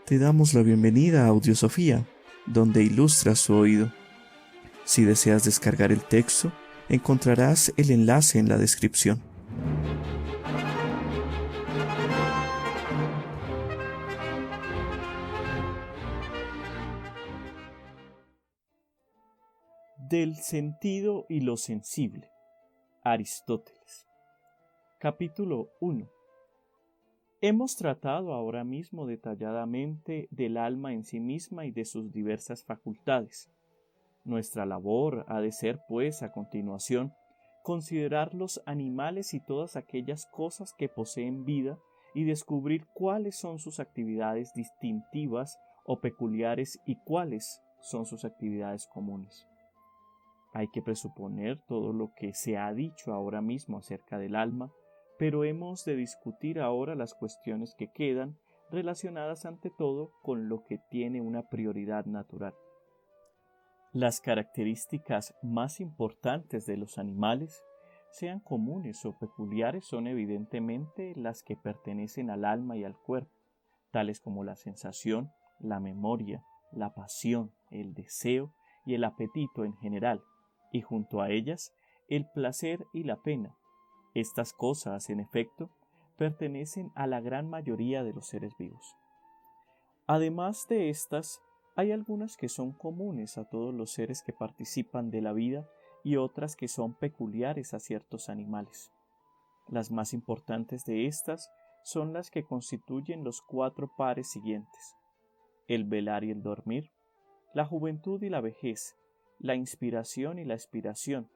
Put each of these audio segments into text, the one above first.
Te damos la bienvenida a Audiosofía, donde ilustras su oído. Si deseas descargar el texto, encontrarás el enlace en la descripción. Del sentido y lo sensible. Aristóteles. Capítulo 1. Hemos tratado ahora mismo detalladamente del alma en sí misma y de sus diversas facultades. Nuestra labor ha de ser, pues, a continuación, considerar los animales y todas aquellas cosas que poseen vida y descubrir cuáles son sus actividades distintivas o peculiares y cuáles son sus actividades comunes. Hay que presuponer todo lo que se ha dicho ahora mismo acerca del alma, pero hemos de discutir ahora las cuestiones que quedan relacionadas ante todo con lo que tiene una prioridad natural. Las características más importantes de los animales, sean comunes o peculiares, son evidentemente las que pertenecen al alma y al cuerpo, tales como la sensación, la memoria, la pasión, el deseo y el apetito en general, y junto a ellas el placer y la pena. Estas cosas, en efecto, pertenecen a la gran mayoría de los seres vivos. Además de estas, hay algunas que son comunes a todos los seres que participan de la vida y otras que son peculiares a ciertos animales. Las más importantes de estas son las que constituyen los 4 pares siguientes: el velar y el dormir, la juventud y la vejez, la inspiración y la expiración,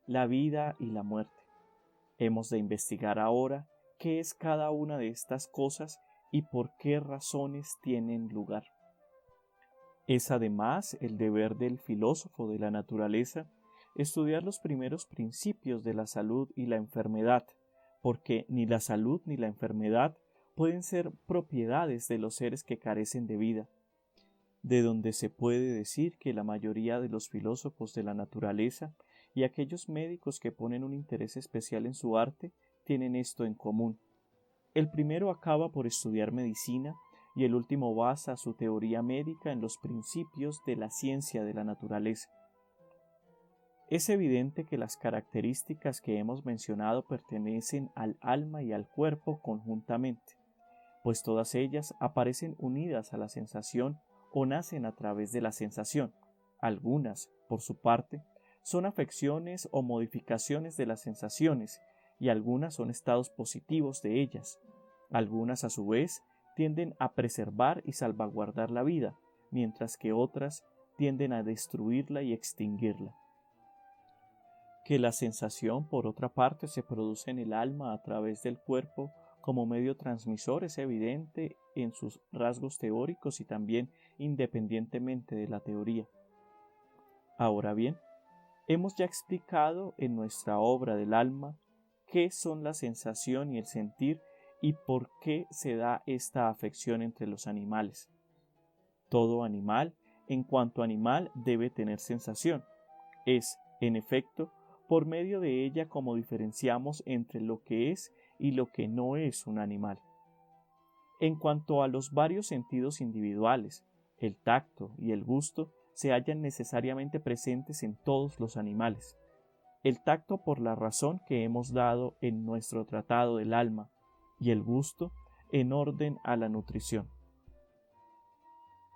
la vida y la muerte. Hemos de investigar ahora qué es cada una de estas cosas y por qué razones tienen lugar. Es además el deber del filósofo de la naturaleza estudiar los primeros principios de la salud y la enfermedad, porque ni la salud ni la enfermedad pueden ser propiedades de los seres que carecen de vida, de donde se puede decir que la mayoría de los filósofos de la naturaleza y aquellos médicos que ponen un interés especial en su arte tienen esto en común. El primero acaba por estudiar medicina y el último basa su teoría médica en los principios de la ciencia de la naturaleza. Es evidente que las características que hemos mencionado pertenecen al alma y al cuerpo conjuntamente, pues todas ellas aparecen unidas a la sensación o nacen a través de la sensación. Algunas, por su parte, son afecciones o modificaciones de las sensaciones, y algunas son estados positivos de ellas. Algunas, a su vez, tienden a preservar y salvaguardar la vida, mientras que otras tienden a destruirla y extinguirla. Que la sensación, por otra parte, se produce en el alma a través del cuerpo como medio transmisor es evidente en sus rasgos teóricos y también independientemente de la teoría. Ahora bien, hemos ya explicado en nuestra obra del alma qué son la sensación y el sentir y por qué se da esta afección entre los animales. Todo animal, en cuanto animal, debe tener sensación. Es, en efecto, por medio de ella como diferenciamos entre lo que es y lo que no es un animal. En cuanto a los varios sentidos individuales, el tacto y el gusto se hallan necesariamente presentes en todos los animales. El tacto por la razón que hemos dado en nuestro tratado del alma, y el gusto en orden a la nutrición.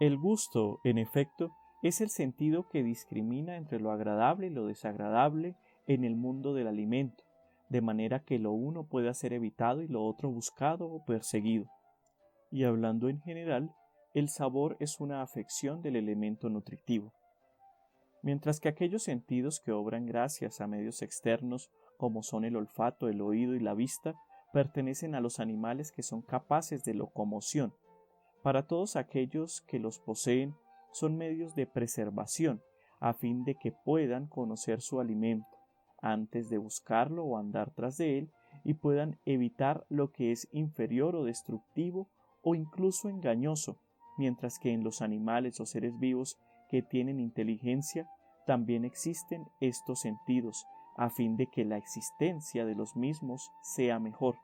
El gusto, en efecto, es el sentido que discrimina entre lo agradable y lo desagradable en el mundo del alimento, de manera que lo uno pueda ser evitado y lo otro buscado o perseguido. Y hablando en general, el sabor es una afección del elemento nutritivo. Mientras que aquellos sentidos que obran gracias a medios externos, como son el olfato, el oído y la vista, pertenecen a los animales que son capaces de locomoción. Para todos aquellos que los poseen, son medios de preservación, a fin de que puedan conocer su alimento antes de buscarlo o andar tras de él, y puedan evitar lo que es inferior o destructivo o incluso engañoso, mientras que en los animales o seres vivos que tienen inteligencia también existen estos sentidos, a fin de que la existencia de los mismos sea mejor.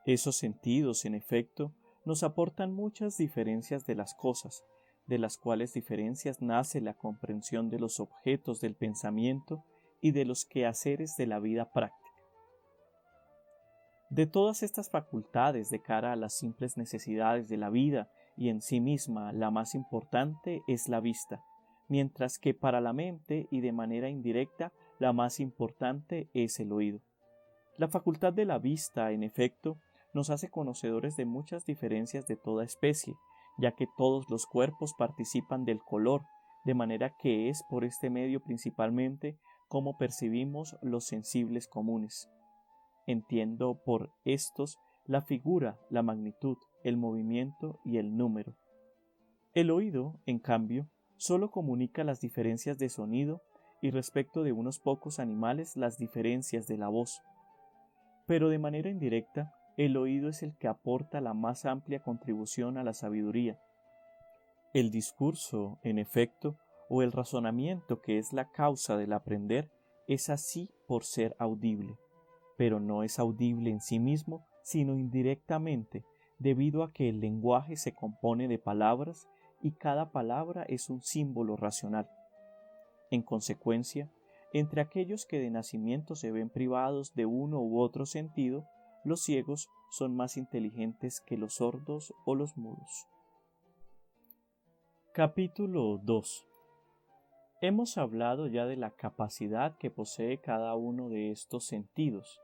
Esos sentidos, en efecto, nos aportan muchas diferencias de las cosas, de las cuales diferencias nace la comprensión de los objetos del pensamiento y de los quehaceres de la vida práctica. De todas estas facultades de cara a las simples necesidades de la vida y en sí misma la más importante es la vista, mientras que para la mente y de manera indirecta la más importante es el oído. La facultad de la vista, en efecto, nos hace conocedores de muchas diferencias de toda especie, ya que todos los cuerpos participan del color, de manera que es por este medio principalmente como percibimos los sensibles comunes. Entiendo por estos la figura, la magnitud, el movimiento y el número. El oído, en cambio, sólo comunica las diferencias de sonido y respecto de unos pocos animales las diferencias de la voz. Pero de manera indirecta, el oído es el que aporta la más amplia contribución a la sabiduría. El discurso, en efecto, o el razonamiento que es la causa del aprender, es así por ser audible, pero no es audible en sí mismo, sino indirectamente, debido a que el lenguaje se compone de palabras y cada palabra es un símbolo racional. En consecuencia, entre aquellos que de nacimiento se ven privados de uno u otro sentido, los ciegos son más inteligentes que los sordos o los mudos. Capítulo 2. Hemos hablado ya de la capacidad que posee cada uno de estos sentidos.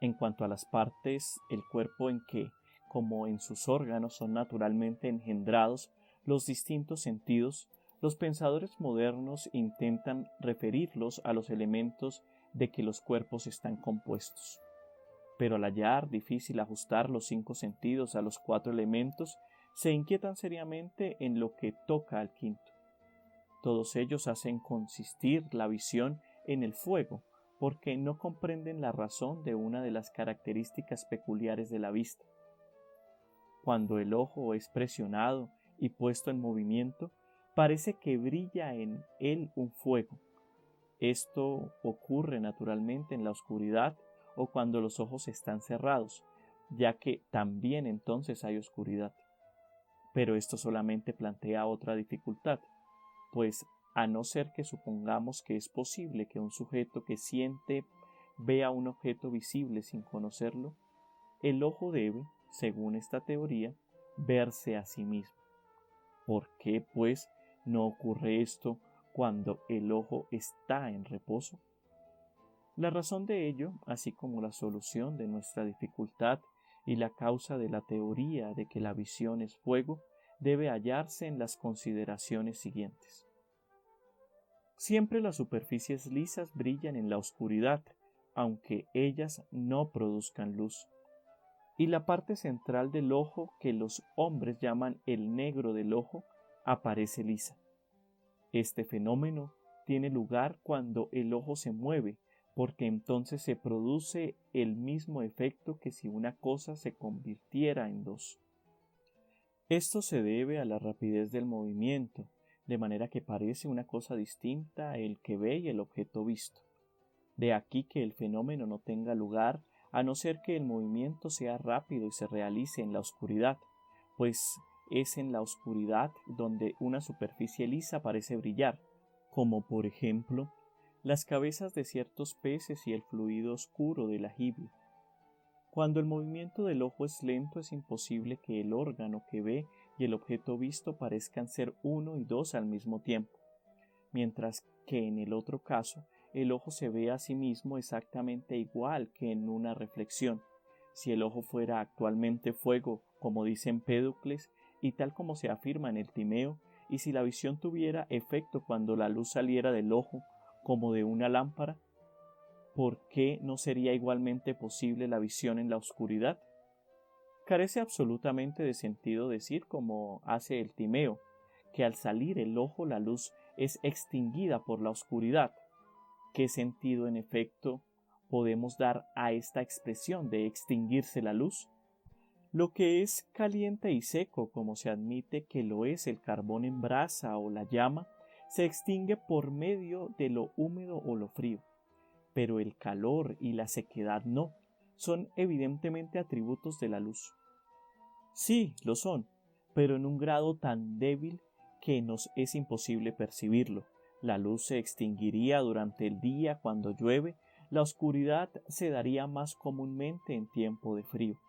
En cuanto a las partes, el cuerpo en que, como en sus órganos son naturalmente engendrados los distintos sentidos, los pensadores modernos intentan referirlos a los elementos de que los cuerpos están compuestos. Pero al hallar difícil ajustar los 5 sentidos a los 4 elementos, se inquietan seriamente en lo que toca al quinto. Todos ellos hacen consistir la visión en el fuego, porque no comprenden la razón de una de las características peculiares de la vista. Cuando el ojo es presionado y puesto en movimiento, parece que brilla en él un fuego. Esto ocurre naturalmente en la oscuridad o cuando los ojos están cerrados, ya que también entonces hay oscuridad. Pero esto solamente plantea otra dificultad, pues a no ser que supongamos que es posible que un sujeto que siente vea un objeto visible sin conocerlo, el ojo debe, según esta teoría, verse a sí mismo. ¿Por qué, pues, no ocurre esto cuando el ojo está en reposo? La razón de ello, así como la solución de nuestra dificultad y la causa de la teoría de que la visión es fuego, debe hallarse en las consideraciones siguientes. Siempre las superficies lisas brillan en la oscuridad, aunque ellas no produzcan luz. Y la parte central del ojo, que los hombres llaman el negro del ojo, aparece lisa. Este fenómeno tiene lugar cuando el ojo se mueve, porque entonces se produce el mismo efecto que si una cosa se convirtiera en dos. Esto se debe a la rapidez del movimiento, de manera que parece una cosa distinta el que ve y el objeto visto. De aquí que el fenómeno no tenga lugar a no ser que el movimiento sea rápido y se realice en la oscuridad, pues es en la oscuridad donde una superficie lisa parece brillar, como por ejemplo las cabezas de ciertos peces y el fluido oscuro de la jibia. Cuando el movimiento del ojo es lento, es imposible que el órgano que ve y el objeto visto parezcan ser uno y dos al mismo tiempo, mientras que en el otro caso el ojo se ve a sí mismo exactamente igual que en una reflexión. Si el ojo fuera actualmente fuego, como dice Empédocles, y tal como se afirma en el Timeo, y si la visión tuviera efecto cuando la luz saliera del ojo, como de una lámpara, ¿por qué no sería igualmente posible la visión en la oscuridad? Carece absolutamente de sentido decir, como hace el Timeo, que al salir el ojo la luz es extinguida por la oscuridad. ¿Qué sentido, en efecto, podemos dar a esta expresión de extinguirse la luz? Lo que es caliente y seco, como se admite que lo es el carbón en brasa o la llama, se extingue por medio de lo húmedo o lo frío. Pero el calor y la sequedad no, son evidentemente atributos de la luz. Sí, lo son, pero en un grado tan débil que nos es imposible percibirlo. La luz se extinguiría durante el día cuando llueve, la oscuridad se daría más comúnmente en tiempo de frío.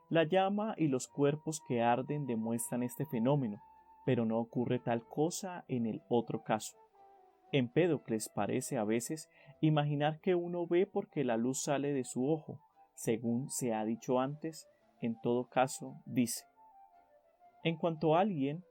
La llama y los cuerpos que arden demuestran este fenómeno, pero no ocurre tal cosa en el otro caso. Empédocles parece a veces imaginar que uno ve porque la luz sale de su ojo, según se ha dicho antes. En todo caso, dice: en cuanto a alguien,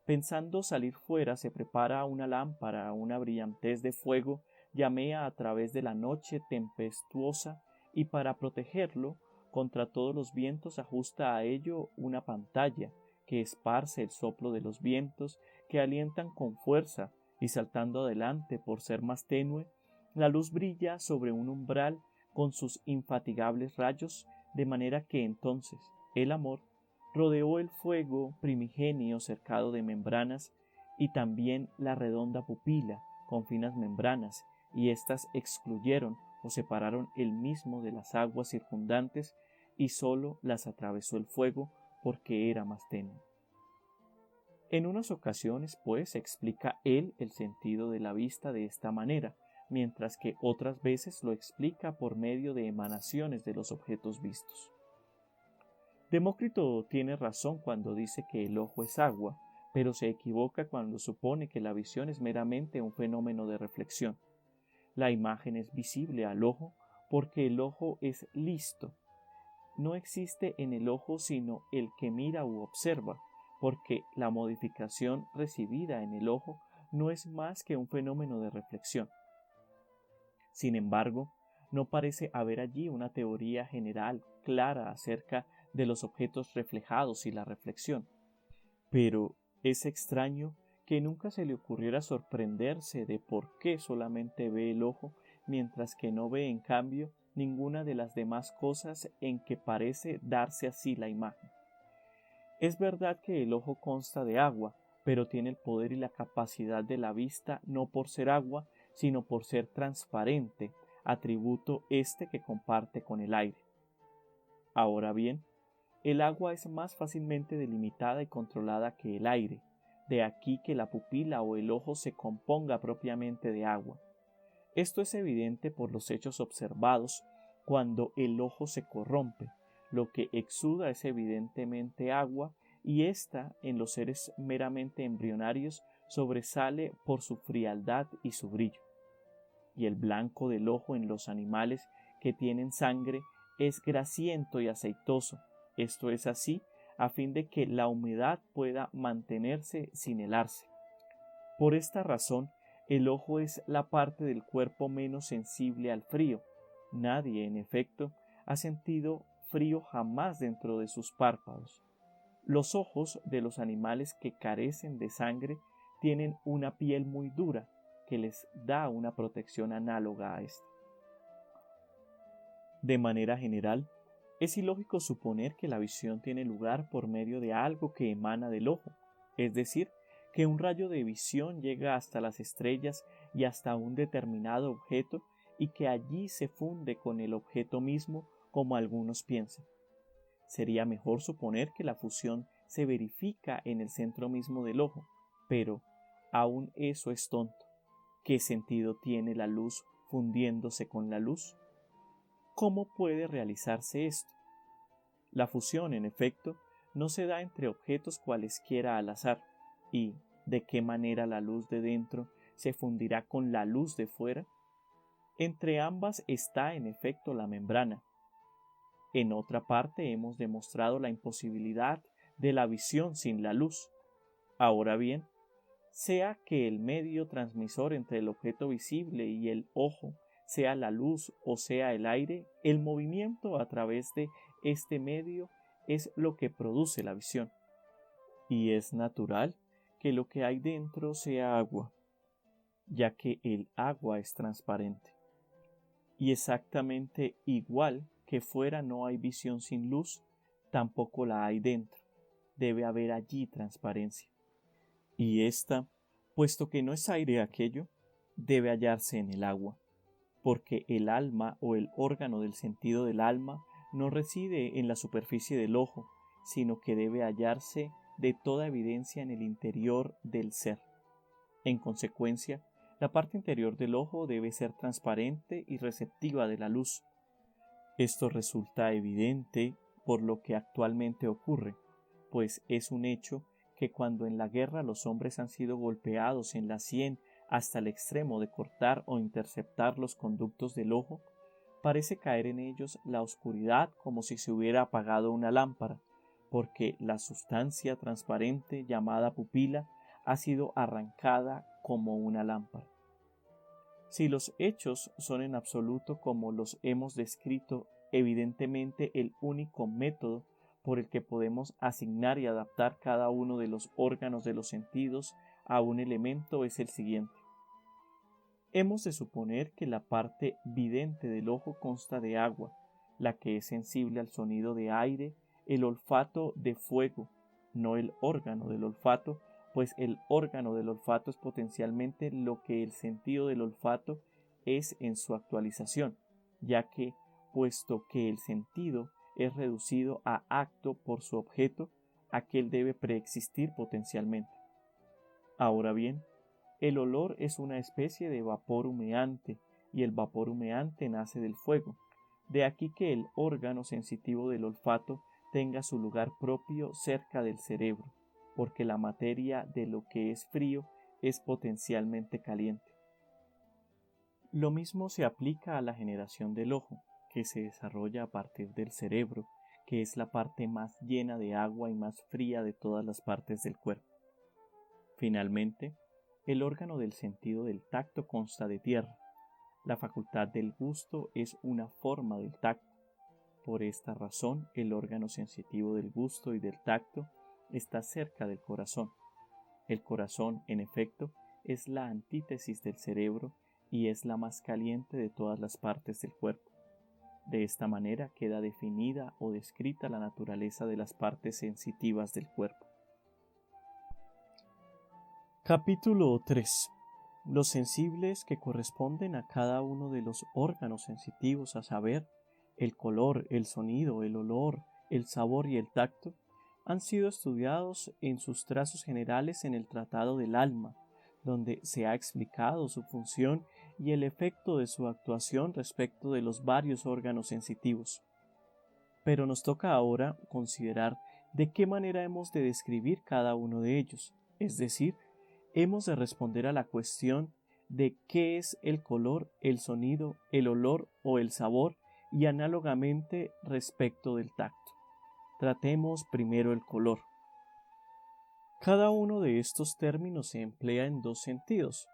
pensando salir fuera, se prepara una lámpara, una brillantez de fuego, llamea a través de la noche tempestuosa, y para protegerlo contra todos los vientos ajusta a ello una pantalla que esparce el soplo de los vientos, que alientan con fuerza, y saltando adelante por ser más tenue, la luz brilla sobre un umbral con sus infatigables rayos, de manera que entonces el amor rodeó el fuego primigenio cercado de membranas, y también la redonda pupila con finas membranas, y éstas excluyeron o separaron el mismo de las aguas circundantes, y sólo las atravesó el fuego porque era más tenue. En unas ocasiones, pues, explica él el sentido de la vista de esta manera, mientras que otras veces lo explica por medio de emanaciones de los objetos vistos. Demócrito tiene razón cuando dice que el ojo es agua, pero se equivoca cuando supone que la visión es meramente un fenómeno de reflexión. La imagen es visible al ojo porque el ojo es listo. No existe en el ojo sino el que mira u observa, porque la modificación recibida en el ojo no es más que un fenómeno de reflexión. Sin embargo, no parece haber allí una teoría general clara acerca de los objetos reflejados y la reflexión. Pero es extraño que nunca se le ocurriera sorprenderse de por qué solamente ve el ojo, mientras que no ve en cambio ninguna de las demás cosas en que parece darse así la imagen. Es verdad que el ojo consta de agua, pero tiene el poder y la capacidad de la vista no por ser agua, sino por ser transparente, atributo este que comparte con el aire. Ahora bien, el agua es más fácilmente delimitada y controlada que el aire, de aquí que la pupila o el ojo se componga propiamente de agua. Esto es evidente por los hechos observados cuando el ojo se corrompe. Lo que exuda es evidentemente agua, y ésta en los seres meramente embrionarios sobresale por su frialdad y su brillo. Y el blanco del ojo en los animales que tienen sangre es grasiento y aceitoso. Esto es así a fin de que la humedad pueda mantenerse sin helarse. Por esta razón, el ojo es la parte del cuerpo menos sensible al frío. Nadie, en efecto, ha sentido frío jamás dentro de sus párpados. Los ojos de los animales que carecen de sangre tienen una piel muy dura que les da una protección análoga a esta. De manera general, es ilógico suponer que la visión tiene lugar por medio de algo que emana del ojo, es decir, que un rayo de visión llega hasta las estrellas y hasta un determinado objeto, y que allí se funde con el objeto mismo, como algunos piensan. Sería mejor suponer que la fusión se verifica en el centro mismo del ojo, pero aún eso es tonto. ¿Qué sentido tiene la luz fundiéndose con la luz? ¿Cómo puede realizarse esto? La fusión, en efecto, no se da entre objetos cualesquiera al azar. ¿Y de qué manera la luz de dentro se fundirá con la luz de fuera? Entre ambas está, en efecto, la membrana. En otra parte hemos demostrado la imposibilidad de la visión sin la luz. Ahora bien, sea que el medio transmisor entre el objeto visible y el ojo sea la luz o sea el aire, el movimiento a través de este medio es lo que produce la visión. Y es natural que lo que hay dentro sea agua, ya que el agua es transparente. Y exactamente igual que fuera no hay visión sin luz, tampoco la hay dentro. Debe haber allí transparencia. Y ésta, puesto que no es aire aquello, debe hallarse en el agua, porque el alma o el órgano del sentido del alma no reside en la superficie del ojo, sino que debe hallarse de toda evidencia en el interior del ser. En consecuencia, la parte interior del ojo debe ser transparente y receptiva de la luz. Esto resulta evidente por lo que actualmente ocurre, pues es un hecho que cuando en la guerra los hombres han sido golpeados en la sien hasta el extremo de cortar o interceptar los conductos del ojo, parece caer en ellos la oscuridad como si se hubiera apagado una lámpara, porque la sustancia transparente llamada pupila ha sido arrancada como una lámpara. Si los hechos son en absoluto como los hemos descrito, evidentemente el único método por el que podemos asignar y adaptar cada uno de los órganos de los sentidos a un elemento es el siguiente. Hemos de suponer que la parte vidente del ojo consta de agua, la que es sensible al sonido de aire, el olfato de fuego, no el órgano del olfato, pues el órgano del olfato es potencialmente lo que el sentido del olfato es en su actualización, ya que, puesto que el sentido es reducido a acto por su objeto, aquel debe preexistir potencialmente. Ahora bien, el olor es una especie de vapor humeante, y el vapor humeante nace del fuego. De aquí que el órgano sensitivo del olfato tenga su lugar propio cerca del cerebro, porque la materia de lo que es frío es potencialmente caliente. Lo mismo se aplica a la generación del ojo, que se desarrolla a partir del cerebro, que es la parte más llena de agua y más fría de todas las partes del cuerpo. Finalmente, el órgano del sentido del tacto consta de tierra. La facultad del gusto es una forma del tacto. Por esta razón, el órgano sensitivo del gusto y del tacto está cerca del corazón. El corazón, en efecto, es la antítesis del cerebro y es la más caliente de todas las partes del cuerpo. De esta manera queda definida o descrita la naturaleza de las partes sensitivas del cuerpo. Capítulo 3. Los sensibles que corresponden a cada uno de los órganos sensitivos, a saber, el color, el sonido, el olor, el sabor y el tacto, han sido estudiados en sus trazos generales en el Tratado del Alma, donde se ha explicado su función y el efecto de su actuación respecto de los varios órganos sensitivos. Pero nos toca ahora considerar de qué manera hemos de describir cada uno de ellos, es decir, hemos de responder a la cuestión de qué es el color, el sonido, el olor o el sabor y análogamente respecto del tacto. Tratemos primero el color. Cada uno de estos términos se emplea en dos sentidos,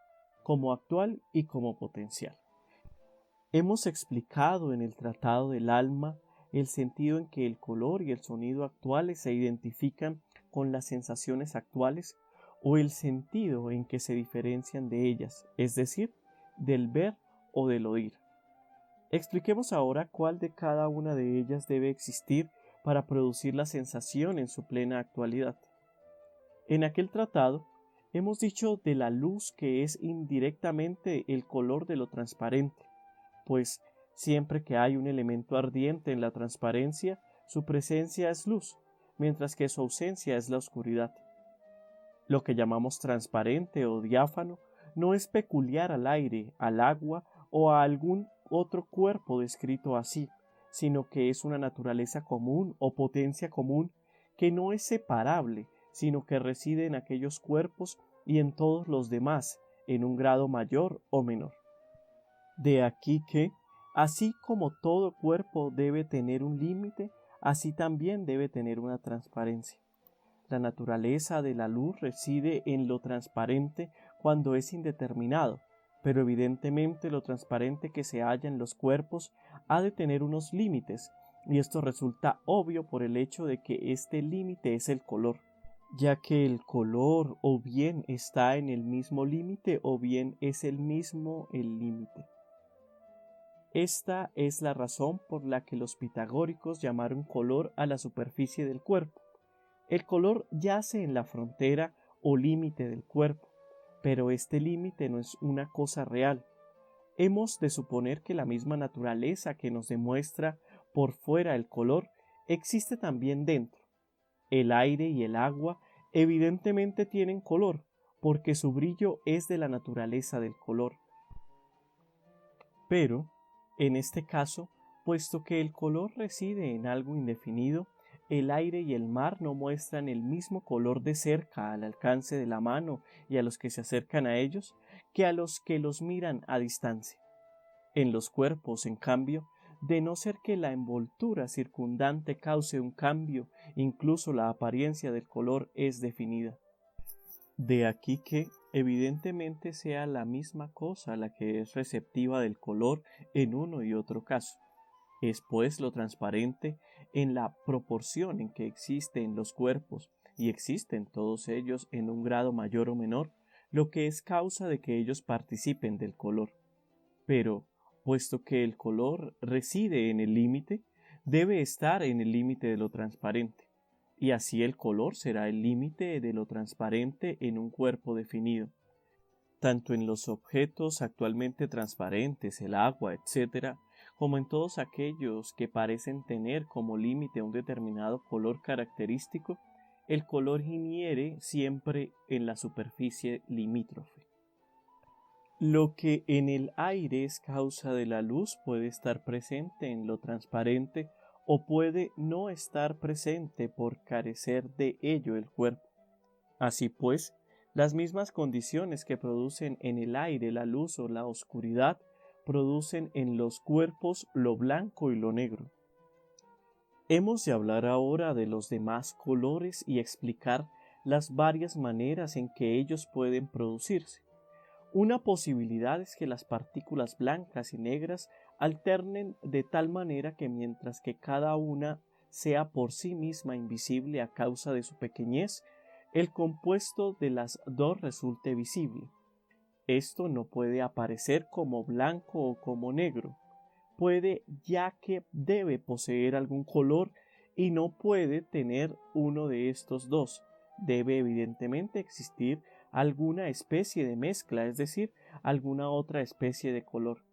como actual y como potencial. Hemos explicado en el Tratado del Alma el sentido en que el color y el sonido actuales se identifican con las sensaciones actuales o el sentido en que se diferencian de ellas, es decir, del ver o del oír. Expliquemos ahora cuál de cada una de ellas debe existir para producir la sensación en su plena actualidad. En aquel tratado hemos dicho de la luz que es indirectamente el color de lo transparente, pues siempre que hay un elemento ardiente en la transparencia, su presencia es luz, mientras que su ausencia es la oscuridad. Lo que llamamos transparente o diáfano no es peculiar al aire, al agua o a algún otro cuerpo descrito así, sino que es una naturaleza común o potencia común que no es separable, sino que reside en aquellos cuerpos y en todos los demás, en un grado mayor o menor. De aquí que, así como todo cuerpo debe tener un límite, así también debe tener una transparencia. La naturaleza de la luz reside en lo transparente cuando es indeterminado, pero evidentemente lo transparente que se halla en los cuerpos ha de tener unos límites, y esto resulta obvio por el hecho de que este límite es el color, ya que el color o bien está en el mismo límite o bien es el mismo el límite. Esta es la razón por la que los pitagóricos llamaron color a la superficie del cuerpo. El color yace en la frontera o límite del cuerpo, pero este límite no es una cosa real. Hemos de suponer que la misma naturaleza que nos demuestra por fuera el color existe también dentro, El aire y el agua evidentemente tienen color, porque su brillo es de la naturaleza del color. Pero, en este caso, puesto que el color reside en algo indefinido, el aire y el mar no muestran el mismo color de cerca al alcance de la mano y a los que se acercan a ellos, que a los que los miran a distancia. En los cuerpos, en cambio, de no ser que la envoltura circundante cause un cambio, incluso la apariencia del color es definida. De aquí que, evidentemente, sea la misma cosa la que es receptiva del color en uno y otro caso. Es pues lo transparente en la proporción en que existe en los cuerpos, y existen todos ellos en un grado mayor o menor, lo que es causa de que ellos participen del color. Pero, puesto que el color reside en el límite, debe estar en el límite de lo transparente, y así el color será el límite de lo transparente en un cuerpo definido. Tanto en los objetos actualmente transparentes, el agua, etc., como en todos aquellos que parecen tener como límite un determinado color característico, el color iniere siempre en la superficie limítrofe. Lo que en el aire es causa de la luz puede estar presente en lo transparente o puede no estar presente por carecer de ello el cuerpo. Así pues, las mismas condiciones que producen en el aire la luz o la oscuridad producen en los cuerpos lo blanco y lo negro. Hemos de hablar ahora de los demás colores y explicar las varias maneras en que ellos pueden producirse. Una posibilidad es que las partículas blancas y negras alternen de tal manera que mientras que cada una sea por sí misma invisible a causa de su pequeñez, el compuesto de las dos resulte visible. Esto no puede aparecer como blanco o como negro. Puede, ya que debe poseer algún color, y no puede tener uno de estos dos. Debe evidentemente existir alguna especie de mezcla, es decir, alguna otra especie de color.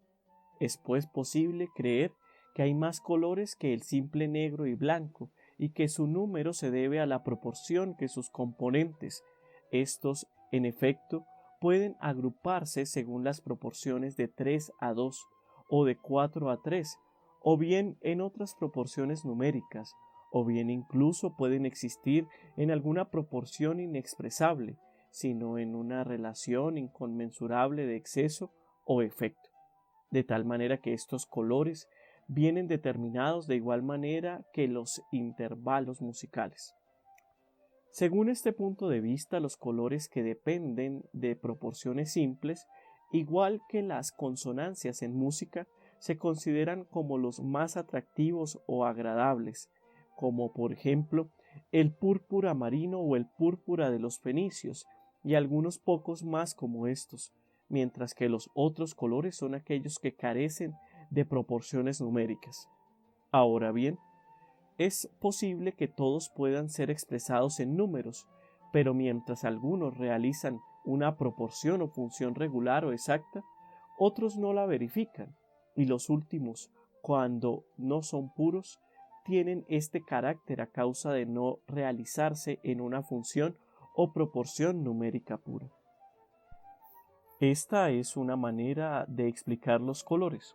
Es pues posible creer que hay más colores que el simple negro y blanco, y que su número se debe a la proporción que sus componentes. Estos, en efecto, pueden agruparse según las proporciones de 3 a 2 o de 4 a 3, o bien en otras proporciones numéricas, o bien incluso pueden existir en alguna proporción inexpresable, sino en una relación inconmensurable de exceso o efecto, de tal manera que estos colores vienen determinados de igual manera que los intervalos musicales. Según este punto de vista, los colores que dependen de proporciones simples, igual que las consonancias en música, se consideran como los más atractivos o agradables, como por ejemplo el púrpura marino o el púrpura de los fenicios, y algunos pocos más como estos, mientras que los otros colores son aquellos que carecen de proporciones numéricas. Ahora bien, es posible que todos puedan ser expresados en números, pero mientras algunos realizan una proporción o función regular o exacta, otros no la verifican, y los últimos, cuando no son puros, tienen este carácter a causa de no realizarse en una función o proporción numérica pura. Esta es una manera de explicar los colores.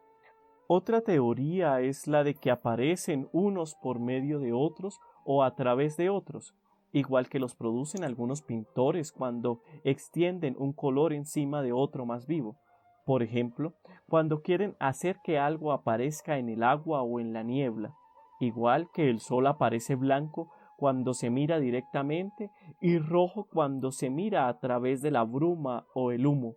Otra teoría es la de que aparecen unos por medio de otros o a través de otros, igual que los producen algunos pintores cuando extienden un color encima de otro más vivo. Por ejemplo, cuando quieren hacer que algo aparezca en el agua o en la niebla, igual que el sol aparece blanco cuando se mira directamente y rojo cuando se mira a través de la bruma o el humo.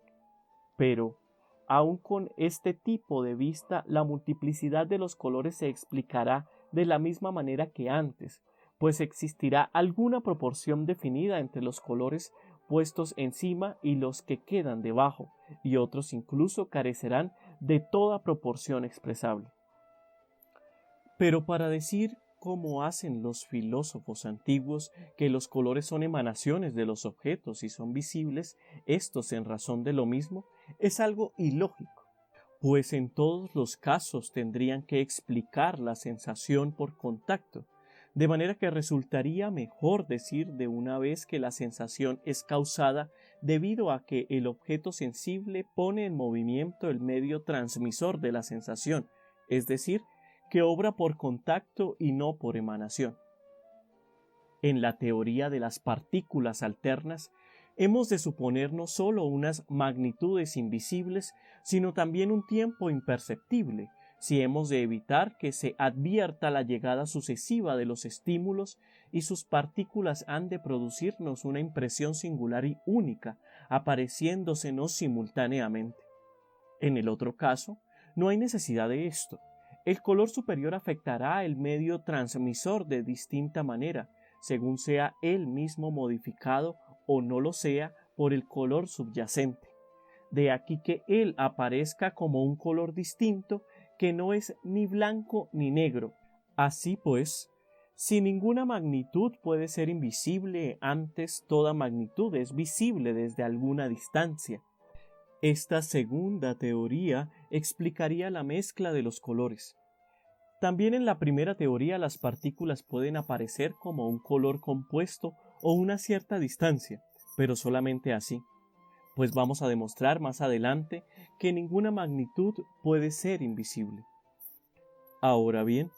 Pero, aun con este tipo de vista, la multiplicidad de los colores se explicará de la misma manera que antes, pues existirá alguna proporción definida entre los colores puestos encima y los que quedan debajo, y otros incluso carecerán de toda proporción expresable. Pero para decir, como hacen los filósofos antiguos, que los colores son emanaciones de los objetos y son visibles, estos en razón de lo mismo, es algo ilógico, pues en todos los casos tendrían que explicar la sensación por contacto, de manera que resultaría mejor decir de una vez que la sensación es causada debido a que el objeto sensible pone en movimiento el medio transmisor de la sensación, es decir, que obra por contacto y no por emanación. En la teoría de las partículas alternas, hemos de suponer no sólo unas magnitudes invisibles, sino también un tiempo imperceptible, si hemos de evitar que se advierta la llegada sucesiva de los estímulos y sus partículas han de producirnos una impresión singular y única, apareciéndosenos simultáneamente. En el otro caso, no hay necesidad de esto. El color superior afectará el medio transmisor de distinta manera, según sea él mismo modificado o no lo sea por el color subyacente. De aquí que él aparezca como un color distinto que no es ni blanco ni negro. Así pues, si ninguna magnitud puede ser invisible, antes toda magnitud es visible desde alguna distancia. Esta segunda teoría explicaría la mezcla de los colores. También en la primera teoría las partículas pueden aparecer como un color compuesto o una cierta distancia, pero solamente así, pues vamos a demostrar más adelante que ninguna magnitud puede ser invisible. Ahora bien,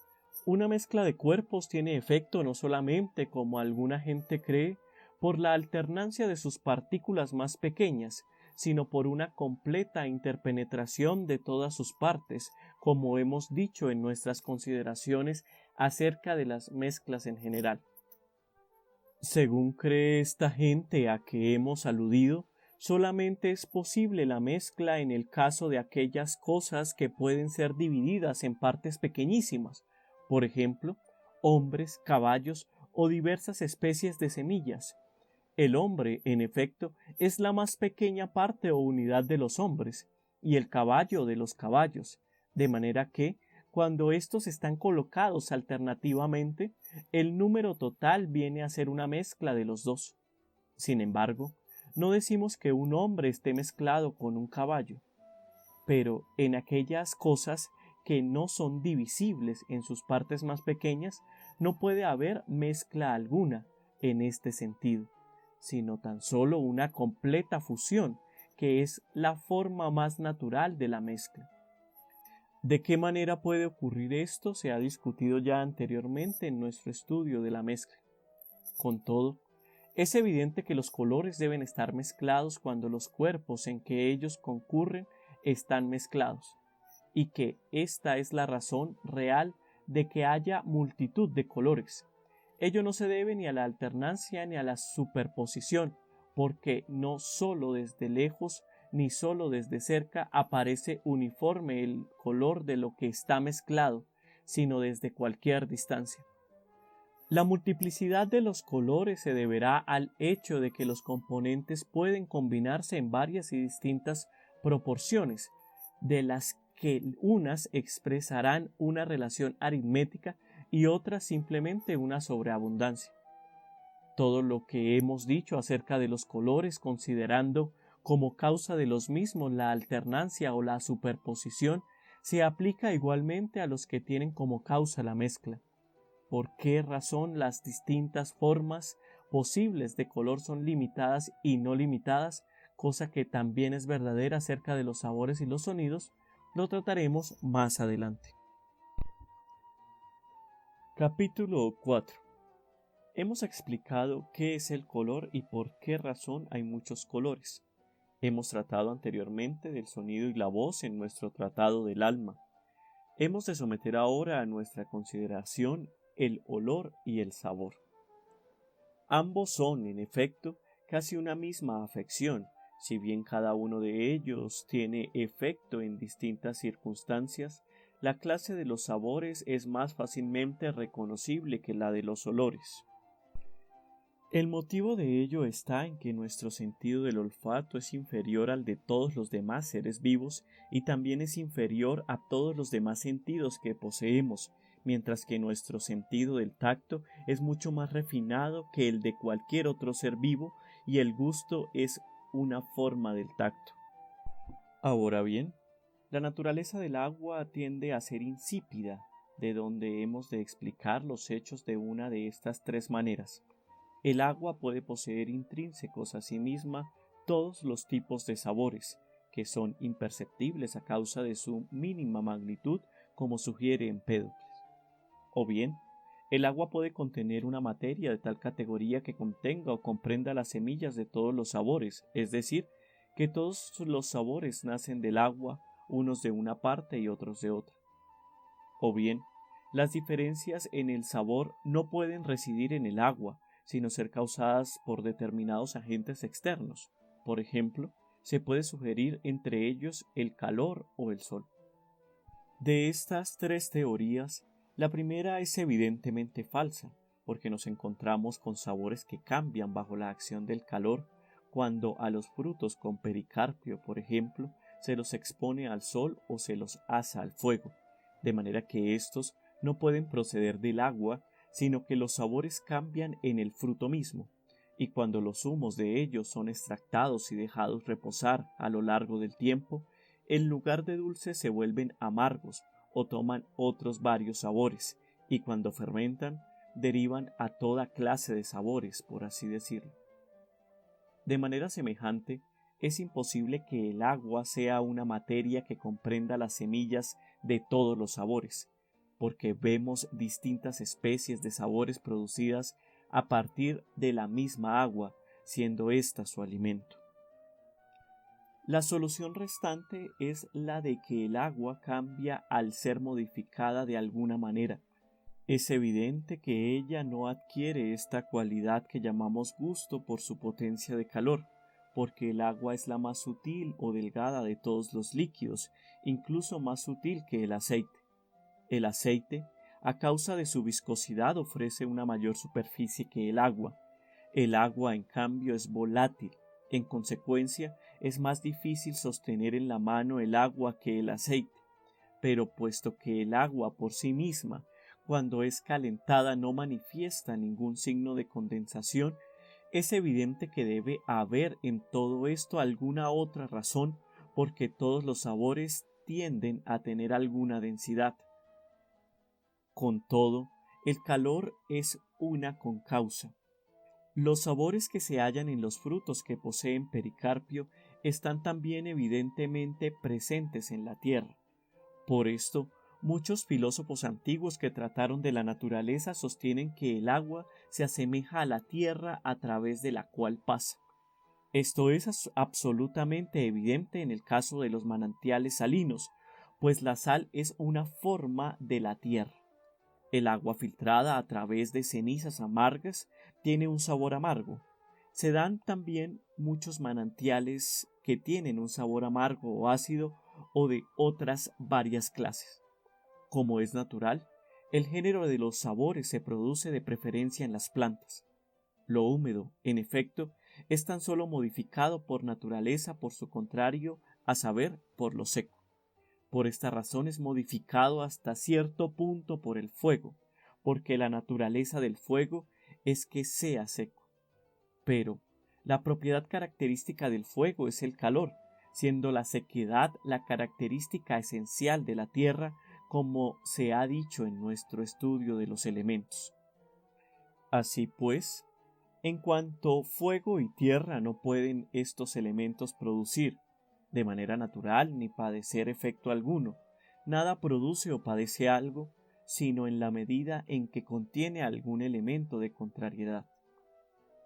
una mezcla de cuerpos tiene efecto no solamente, como alguna gente cree, por la alternancia de sus partículas más pequeñas, sino por una completa interpenetración de todas sus partes, como hemos dicho en nuestras consideraciones acerca de las mezclas en general. Según cree esta gente a que hemos aludido, solamente es posible la mezcla en el caso de aquellas cosas que pueden ser divididas en partes pequeñísimas, por ejemplo, hombres, caballos o diversas especies de semillas. El hombre, en efecto, es la más pequeña parte o unidad de los hombres, y el caballo de los caballos, de manera que, cuando estos están colocados alternativamente, el número total viene a ser una mezcla de los dos. Sin embargo, no decimos que un hombre esté mezclado con un caballo, pero en aquellas cosas que no son divisibles en sus partes más pequeñas, no puede haber mezcla alguna en este sentido, sino tan solo una completa fusión, que es la forma más natural de la mezcla. ¿De qué manera puede ocurrir esto? Se ha discutido ya anteriormente en nuestro estudio de la mezcla. Con todo, es evidente que los colores deben estar mezclados cuando los cuerpos en que ellos concurren están mezclados, y que esta es la razón real de que haya multitud de colores. Ello no se debe ni a la alternancia ni a la superposición, porque no sólo desde lejos ni sólo desde cerca aparece uniforme el color de lo que está mezclado, sino desde cualquier distancia. La multiplicidad de los colores se deberá al hecho de que los componentes pueden combinarse en varias y distintas proporciones, de las que unas expresarán una relación aritmética y otras simplemente una sobreabundancia. Todo lo que hemos dicho acerca de los colores, considerando como causa de los mismos la alternancia o la superposición, se aplica igualmente a los que tienen como causa la mezcla. ¿Por qué razón las distintas formas posibles de color son limitadas y no limitadas, cosa que también es verdadera acerca de los sabores y los sonidos? Lo trataremos más adelante. Capítulo 4. Hemos explicado qué es el color y por qué razón hay muchos colores. Hemos tratado anteriormente del sonido y la voz en nuestro tratado del alma. Hemos de someter ahora a nuestra consideración el olor y el sabor. Ambos son, en efecto, casi una misma afección, si bien cada uno de ellos tiene efecto en distintas circunstancias. La clase de los sabores es más fácilmente reconocible que la de los olores. El motivo de ello está en que nuestro sentido del olfato es inferior al de todos los demás seres vivos y también es inferior a todos los demás sentidos que poseemos, mientras que nuestro sentido del tacto es mucho más refinado que el de cualquier otro ser vivo y el gusto es una forma del tacto. Ahora bien, la naturaleza del agua tiende a ser insípida, de donde hemos de explicar los hechos de una de estas tres maneras. El agua puede poseer intrínsecos a sí misma todos los tipos de sabores, que son imperceptibles a causa de su mínima magnitud, como sugiere Empédocles. O bien, el agua puede contener una materia de tal categoría que contenga o comprenda las semillas de todos los sabores, es decir, que todos los sabores nacen del agua, unos de una parte y otros de otra. O bien, las diferencias en el sabor no pueden residir en el agua, sino ser causadas por determinados agentes externos. Por ejemplo, se puede sugerir entre ellos el calor o el sol. De estas tres teorías, la primera es evidentemente falsa, porque nos encontramos con sabores que cambian bajo la acción del calor, cuando a los frutos con pericarpio, por ejemplo, se los expone al sol o se los asa al fuego, de manera que éstos no pueden proceder del agua, sino que los sabores cambian en el fruto mismo, y cuando los zumos de ellos son extractados y dejados reposar a lo largo del tiempo, en lugar de dulces se vuelven amargos o toman otros varios sabores, y cuando fermentan, derivan a toda clase de sabores, por así decirlo. De manera semejante, es imposible que el agua sea una materia que comprenda las semillas de todos los sabores, porque vemos distintas especies de sabores producidas a partir de la misma agua, siendo ésta su alimento. La solución restante es la de que el agua cambia al ser modificada de alguna manera. Es evidente que ella no adquiere esta cualidad que llamamos gusto por su potencia de calor, porque el agua es la más sutil o delgada de todos los líquidos, incluso más sutil que el aceite. El aceite, a causa de su viscosidad, ofrece una mayor superficie que el agua. El agua, en cambio, es volátil. En consecuencia, es más difícil sostener en la mano el agua que el aceite. Pero puesto que el agua por sí misma, cuando es calentada, no manifiesta ningún signo de condensación, es evidente que debe haber en todo esto alguna otra razón, porque todos los sabores tienden a tener alguna densidad. Con todo, el calor es una concausa. Los sabores que se hallan en los frutos que poseen pericarpio están también evidentemente presentes en la tierra. Por esto, muchos filósofos antiguos que trataron de la naturaleza sostienen que el agua se asemeja a la tierra a través de la cual pasa. Esto es absolutamente evidente en el caso de los manantiales salinos, pues la sal es una forma de la tierra. El agua filtrada a través de cenizas amargas tiene un sabor amargo. Se dan también muchos manantiales que tienen un sabor amargo o ácido o de otras varias clases. Como es natural, el género de los sabores se produce de preferencia en las plantas. Lo húmedo, en efecto, es tan solo modificado por naturaleza por su contrario, a saber, por lo seco. Por esta razón es modificado hasta cierto punto por el fuego, porque la naturaleza del fuego es que sea seco. Pero la propiedad característica del fuego es el calor, siendo la sequedad la característica esencial de la tierra, como se ha dicho en nuestro estudio de los elementos. Así pues, en cuanto fuego y tierra no pueden estos elementos producir de manera natural ni padecer efecto alguno, nada produce o padece algo, sino en la medida en que contiene algún elemento de contrariedad.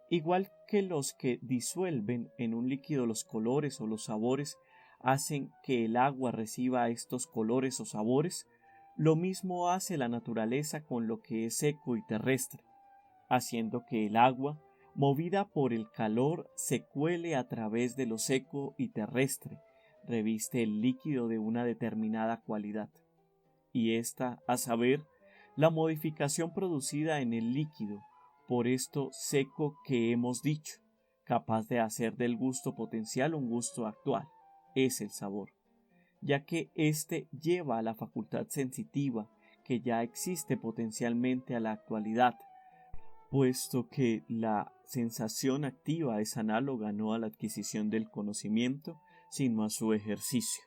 Igual que los que disuelven en un líquido los colores o los sabores hacen que el agua reciba estos colores o sabores, lo mismo hace la naturaleza con lo que es seco y terrestre, haciendo que el agua, movida por el calor, se cuele a través de lo seco y terrestre, reviste el líquido de una determinada cualidad. Y esta, a saber, la modificación producida en el líquido, por esto seco que hemos dicho, capaz de hacer del gusto potencial un gusto actual, es el sabor, ya que éste lleva a la facultad sensitiva que ya existe potencialmente a la actualidad, puesto que la sensación activa es análoga no a la adquisición del conocimiento, sino a su ejercicio.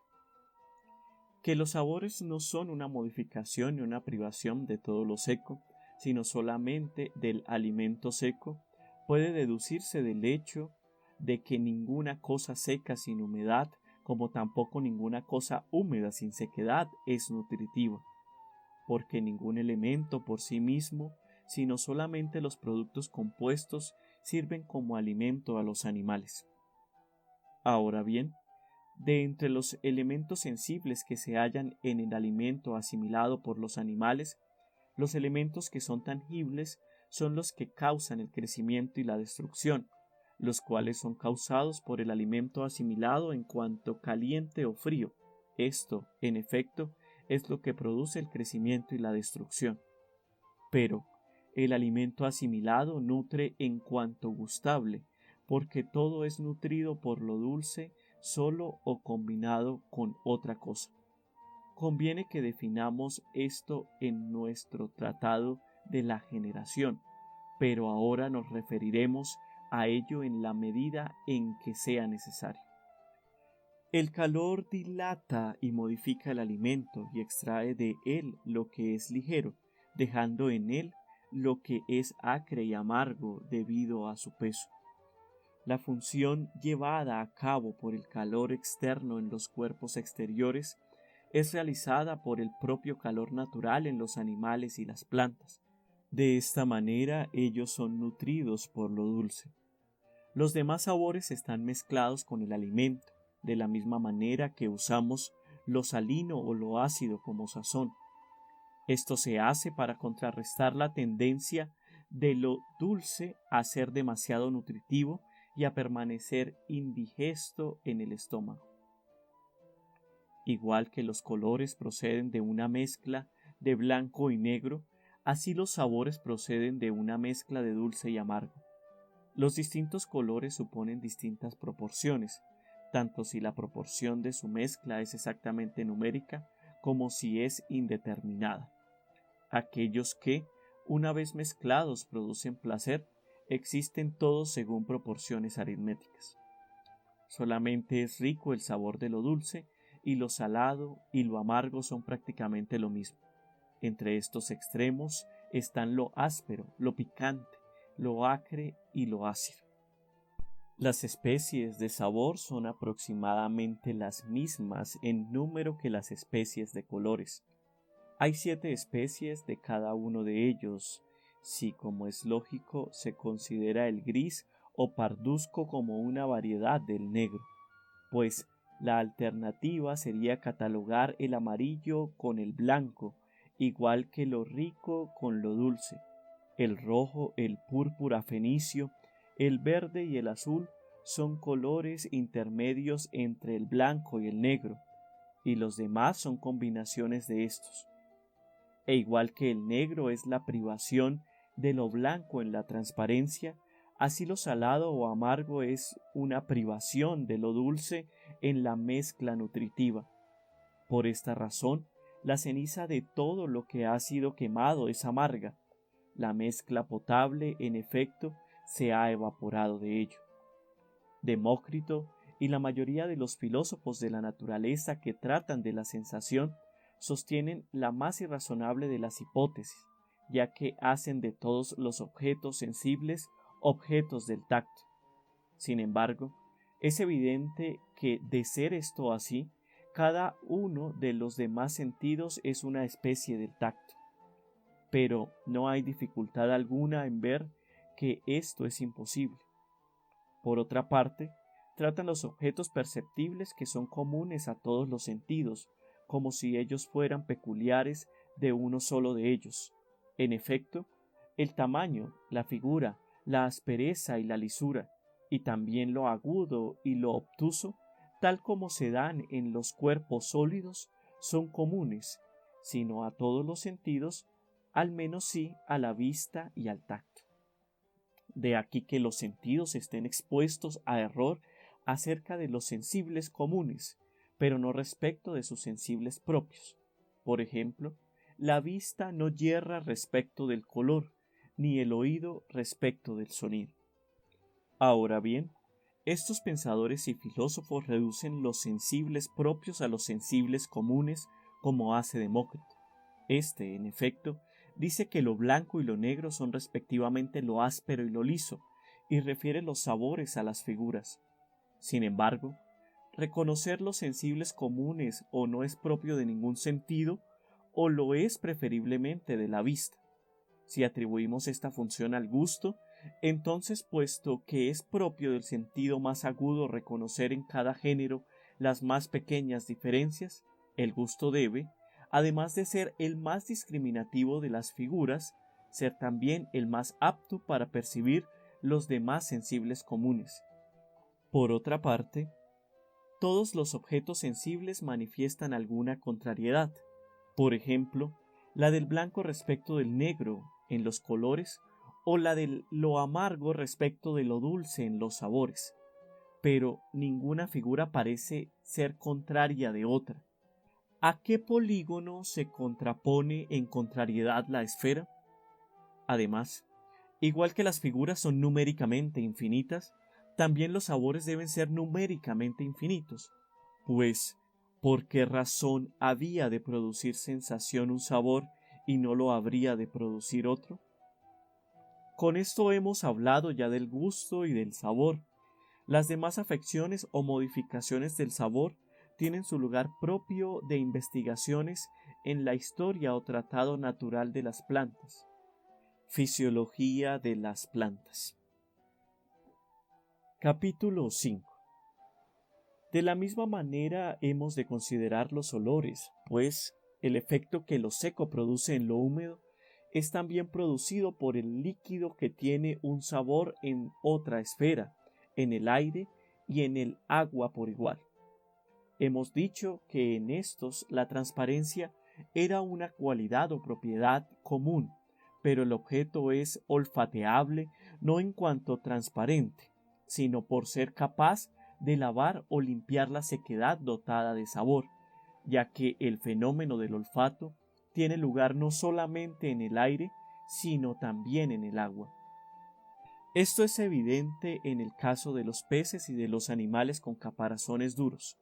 que los sabores no son una modificación ni una privación de todo lo seco, sino solamente del alimento seco, puede deducirse del hecho de que ninguna cosa seca sin humedad, como tampoco ninguna cosa húmeda sin sequedad, es nutritiva, porque ningún elemento por sí mismo, sino solamente los productos compuestos, sirven como alimento a los animales. Ahora bien, de entre los elementos sensibles que se hallan en el alimento asimilado por los animales, los elementos que son tangibles son los que causan el crecimiento y la destrucción, los cuales son causados por el alimento asimilado en cuanto caliente o frío. Esto, en efecto, es lo que produce el crecimiento y la destrucción. Pero el alimento asimilado nutre en cuanto gustable, porque todo es nutrido por lo dulce, solo o combinado con otra cosa. Conviene que definamos esto en nuestro tratado de la generación, pero ahora nos referiremos a ello en la medida en que sea necesario. El calor dilata y modifica el alimento y extrae de él lo que es ligero, dejando en él lo que es acre y amargo debido a su peso. La función llevada a cabo por el calor externo en los cuerpos exteriores es realizada por el propio calor natural en los animales y las plantas. De esta manera ellos son nutridos por lo dulce. Los demás sabores están mezclados con el alimento, de la misma manera que usamos lo salino o lo ácido como sazón. Esto se hace para contrarrestar la tendencia de lo dulce a ser demasiado nutritivo y a permanecer indigesto en el estómago. Igual que los colores proceden de una mezcla de blanco y negro, así los sabores proceden de una mezcla de dulce y amargo. Los distintos colores suponen distintas proporciones, tanto si la proporción de su mezcla es exactamente numérica como si es indeterminada. Aquellos que, una vez mezclados, producen placer, existen todos según proporciones aritméticas. Solamente es rico el sabor de lo dulce, y lo salado y lo amargo son prácticamente lo mismo. Entre estos extremos están lo áspero, lo picante, lo acre y lo ácido. Las especies de sabor son aproximadamente las mismas en número que las especies de colores. Hay 7 especies de cada uno de ellos, si, como es lógico, se considera el gris o parduzco como una variedad del negro, pues la alternativa sería catalogar el amarillo con el blanco, igual que lo rico con lo dulce, el rojo, el púrpura fenicio, el verde y el azul son colores intermedios entre el blanco y el negro, y los demás son combinaciones de estos. E igual que el negro es la privación de lo blanco en la transparencia, así lo salado o amargo es una privación de lo dulce en la mezcla nutritiva. Por esta razón, la ceniza de todo lo que ha sido quemado es amarga. La mezcla potable, en efecto, se ha evaporado de ello. Demócrito y la mayoría de los filósofos de la naturaleza que tratan de la sensación sostienen la más irrazonable de las hipótesis, ya que hacen de todos los objetos sensibles objetos del tacto. Sin embargo, es evidente que, de ser esto así, cada uno de los demás sentidos es una especie del tacto. Pero no hay dificultad alguna en ver que esto es imposible. Por otra parte, tratan los objetos perceptibles que son comunes a todos los sentidos, como si ellos fueran peculiares de uno solo de ellos. En efecto, el tamaño, la figura, la aspereza y la lisura, y también lo agudo y lo obtuso, tal como se dan en los cuerpos sólidos, son comunes, sino a todos los sentidos, al menos sí a la vista y al tacto. De aquí que los sentidos estén expuestos a error acerca de los sensibles comunes, pero no respecto de sus sensibles propios. Por ejemplo, la vista no yerra respecto del color, ni el oído respecto del sonido. Ahora bien, Estos pensadores y filósofos reducen los sensibles propios a los sensibles comunes, como hace Demócrito. Este, en efecto, dice que lo blanco y lo negro son respectivamente lo áspero y lo liso, y refiere los sabores a las figuras. Sin embargo, reconocer los sensibles comunes o no es propio de ningún sentido, o lo es preferiblemente de la vista. Si atribuimos esta función al gusto, entonces, puesto que es propio del sentido más agudo reconocer en cada género las más pequeñas diferencias, el gusto debe, además de ser el más discriminativo de las figuras, ser también el más apto para percibir los demás sensibles comunes. Por otra parte, todos los objetos sensibles manifiestan alguna contrariedad. Por ejemplo, la del blanco respecto del negro en los colores, o la de lo amargo respecto de lo dulce en los sabores, pero ninguna figura parece ser contraria de otra. ¿A qué polígono se contrapone en contrariedad la esfera? Además, igual que las figuras son numéricamente infinitas, también los sabores deben ser numéricamente infinitos, pues ¿por qué razón había de producir sensación un sabor y no lo habría de producir otro? Con esto hemos hablado ya del gusto y del sabor. Las demás afecciones o modificaciones del sabor tienen su lugar propio de investigaciones en la historia o tratado natural de las plantas. Fisiología de las plantas. Capítulo 5. De la misma manera hemos de considerar los olores, pues el efecto que lo seco produce en lo húmedo es también producido por el líquido que tiene un sabor en otra esfera, en el aire y en el agua por igual. Hemos dicho que en estos la transparencia era una cualidad o propiedad común, pero el objeto es olfateable no en cuanto transparente, sino por ser capaz de lavar o limpiar la sequedad dotada de sabor, ya que el fenómeno del olfato tiene lugar no solamente en el aire, sino también en el agua. Esto es evidente en el caso de los peces y de los animales con caparazones duros.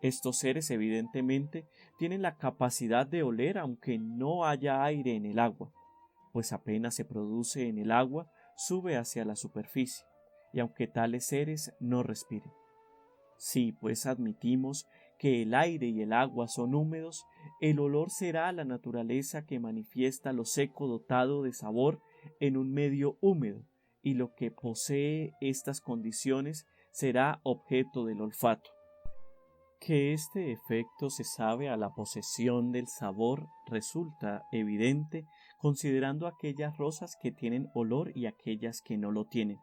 Estos seres evidentemente tienen la capacidad de oler aunque no haya aire en el agua, pues apenas se produce en el agua, sube hacia la superficie, y aunque tales seres no respiren. Si pues admitimos que el aire y el agua son húmedos, el olor será la naturaleza que manifiesta lo seco dotado de sabor en un medio húmedo, y lo que posee estas condiciones será objeto del olfato. Que este efecto se sabe a la posesión del sabor resulta evidente considerando aquellas rosas que tienen olor y aquellas que no lo tienen.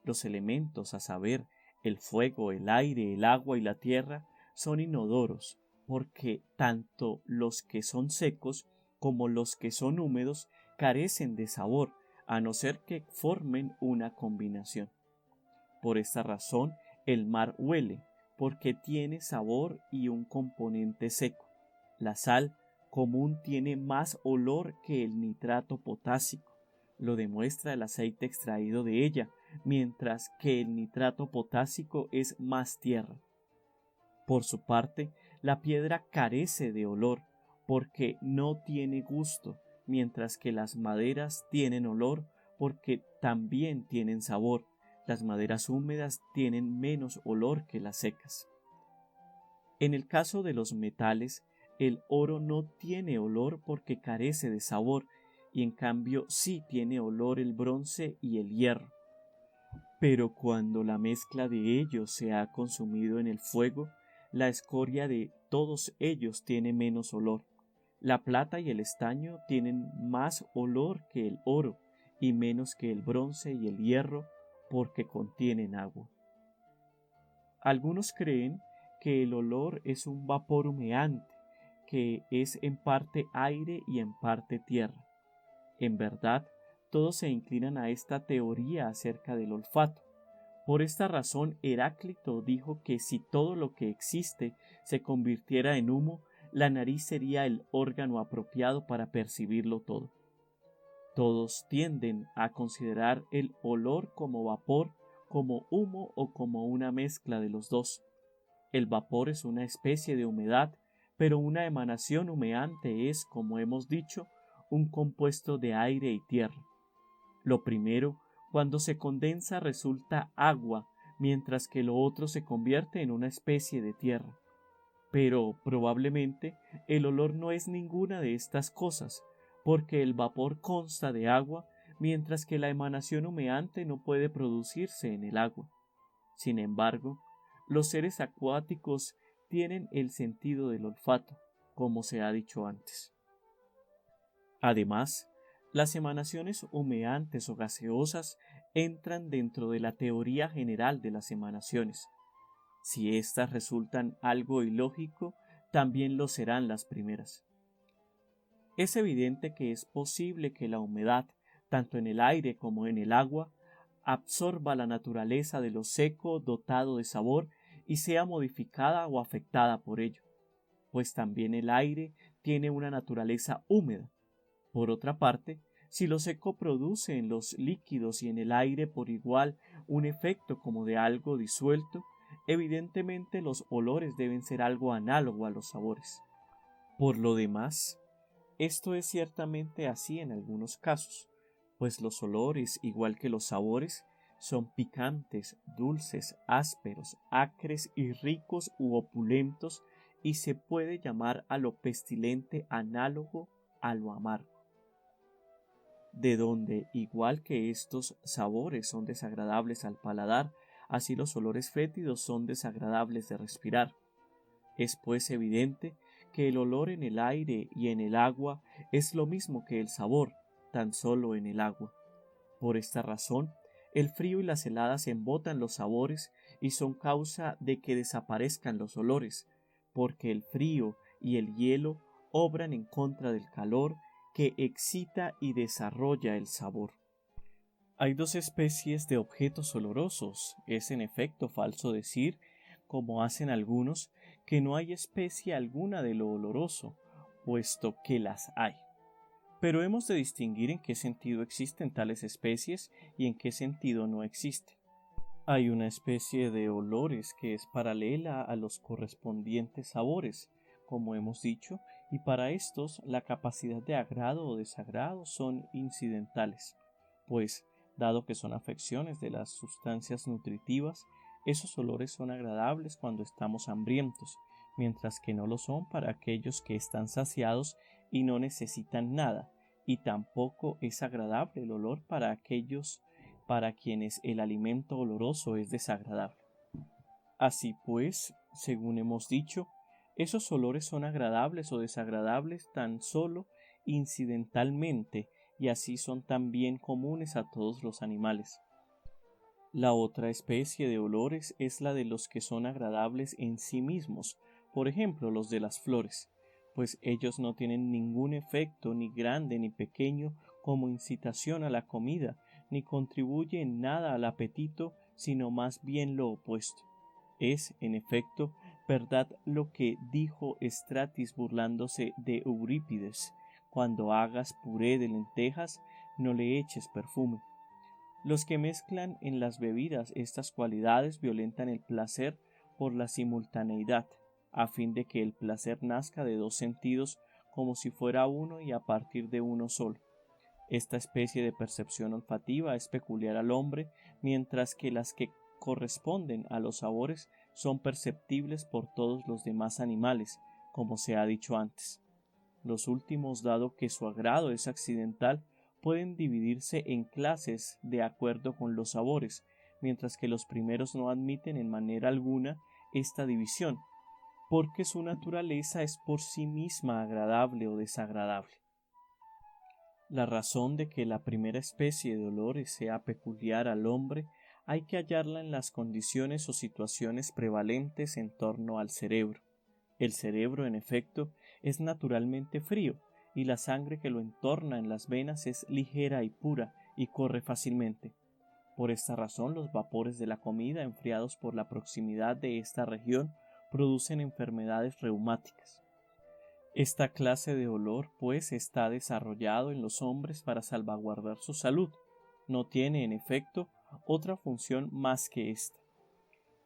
Los elementos, a saber, el fuego, el aire, el agua y la tierra, son inodoros, porque tanto los que son secos como los que son húmedos carecen de sabor, a no ser que formen una combinación. Por esta razón, el mar huele, porque tiene sabor y un componente seco. La sal común tiene más olor que el nitrato potásico, lo demuestra el aceite extraído de ella, mientras que el nitrato potásico es más tierra. Por su parte, la piedra carece de olor, porque no tiene gusto, mientras que las maderas tienen olor, porque también tienen sabor. Las maderas húmedas tienen menos olor que las secas. En el caso de los metales, el oro no tiene olor porque carece de sabor, y en cambio sí tiene olor el bronce y el hierro. Pero cuando la mezcla de ellos se ha consumido en el fuego, la escoria de todos ellos tiene menos olor. La plata y el estaño tienen más olor que el oro y menos que el bronce y el hierro porque contienen agua. Algunos creen que el olor es un vapor humeante, que es en parte aire y en parte tierra. En verdad, todos se inclinan a esta teoría acerca del olfato. Por esta razón, Heráclito dijo que si todo lo que existe se convirtiera en humo, la nariz sería el órgano apropiado para percibirlo todo. Todos tienden a considerar el olor como vapor como humo o como una mezcla de los dos. El vapor es una especie de humedad, pero una emanación humeante es, como hemos dicho, un compuesto de aire y tierra. Lo primero, cuando se condensa, resulta agua, mientras que lo otro se convierte en una especie de tierra. Pero probablemente el olor no es ninguna de estas cosas, porque el vapor consta de agua, mientras que la emanación humeante no puede producirse en el agua. Sin embargo, los seres acuáticos tienen el sentido del olfato, como se ha dicho antes. Además, las emanaciones humeantes o gaseosas entran dentro de la teoría general de las emanaciones. Si éstas resultan algo ilógico, también lo serán las primeras. Es evidente que es posible que la humedad, tanto en el aire como en el agua, absorba la naturaleza de lo seco dotado de sabor y sea modificada o afectada por ello, pues también el aire tiene una naturaleza húmeda. Por otra parte, si lo seco produce en los líquidos y en el aire por igual un efecto como de algo disuelto, evidentemente los olores deben ser algo análogo a los sabores. Por lo demás, esto es ciertamente así en algunos casos, pues los olores, igual que los sabores, son picantes, dulces, ásperos, acres y ricos u opulentos, y se puede llamar a lo pestilente análogo a lo amargo. De donde, igual que estos sabores son desagradables al paladar, así los olores fétidos son desagradables de respirar. Es pues evidente que el olor en el aire y en el agua es lo mismo que el sabor, tan solo en el agua. Por esta razón, el frío y las heladas embotan los sabores y son causa de que desaparezcan los olores, porque el frío y el hielo obran en contra del calor que excita y desarrolla el sabor. Hay dos especies de objetos olorosos. Es en efecto falso decir, como hacen algunos, que no hay especie alguna de lo oloroso, puesto que las hay. Pero hemos de distinguir en qué sentido existen tales especies y en qué sentido no existen. Hay una especie de olores que es paralela a los correspondientes sabores, como hemos dicho, y para estos la capacidad de agrado o desagrado son incidentales, pues, dado que son afecciones de las sustancias nutritivas, esos olores son agradables cuando estamos hambrientos, mientras que no lo son para aquellos que están saciados y no necesitan nada, y tampoco es agradable el olor para aquellos para quienes el alimento oloroso es desagradable. Así pues, según hemos dicho, esos olores son agradables o desagradables tan solo incidentalmente, y así son también comunes a todos los animales. La otra especie de olores es la de los que son agradables en sí mismos, por ejemplo los de las flores, pues ellos no tienen ningún efecto ni grande ni pequeño como incitación a la comida, ni contribuye en nada al apetito, sino más bien lo opuesto. Es, en efecto, verdad lo que dijo Estratis burlándose de Eurípides: cuando hagas puré de lentejas, no le eches perfume. Los que mezclan en las bebidas estas cualidades violentan el placer por la simultaneidad, a fin de que el placer nazca de dos sentidos como si fuera uno y a partir de uno solo. Esta especie de percepción olfativa es peculiar al hombre, mientras que las que corresponden a los sabores son perceptibles por todos los demás animales, como se ha dicho antes. Los últimos, dado que su agrado es accidental, pueden dividirse en clases de acuerdo con los sabores, mientras que los primeros no admiten en manera alguna esta división, porque su naturaleza es por sí misma agradable o desagradable. La razón de que la primera especie de olores sea peculiar al hombre hay que hallarla en las condiciones o situaciones prevalentes en torno al cerebro. El cerebro, en efecto, es naturalmente frío, y la sangre que lo entorna en las venas es ligera y pura, y corre fácilmente. Por esta razón, los vapores de la comida, enfriados por la proximidad de esta región, producen enfermedades reumáticas. Esta clase de olor, pues, está desarrollado en los hombres para salvaguardar su salud. No tiene, en efecto, otra función más que esta,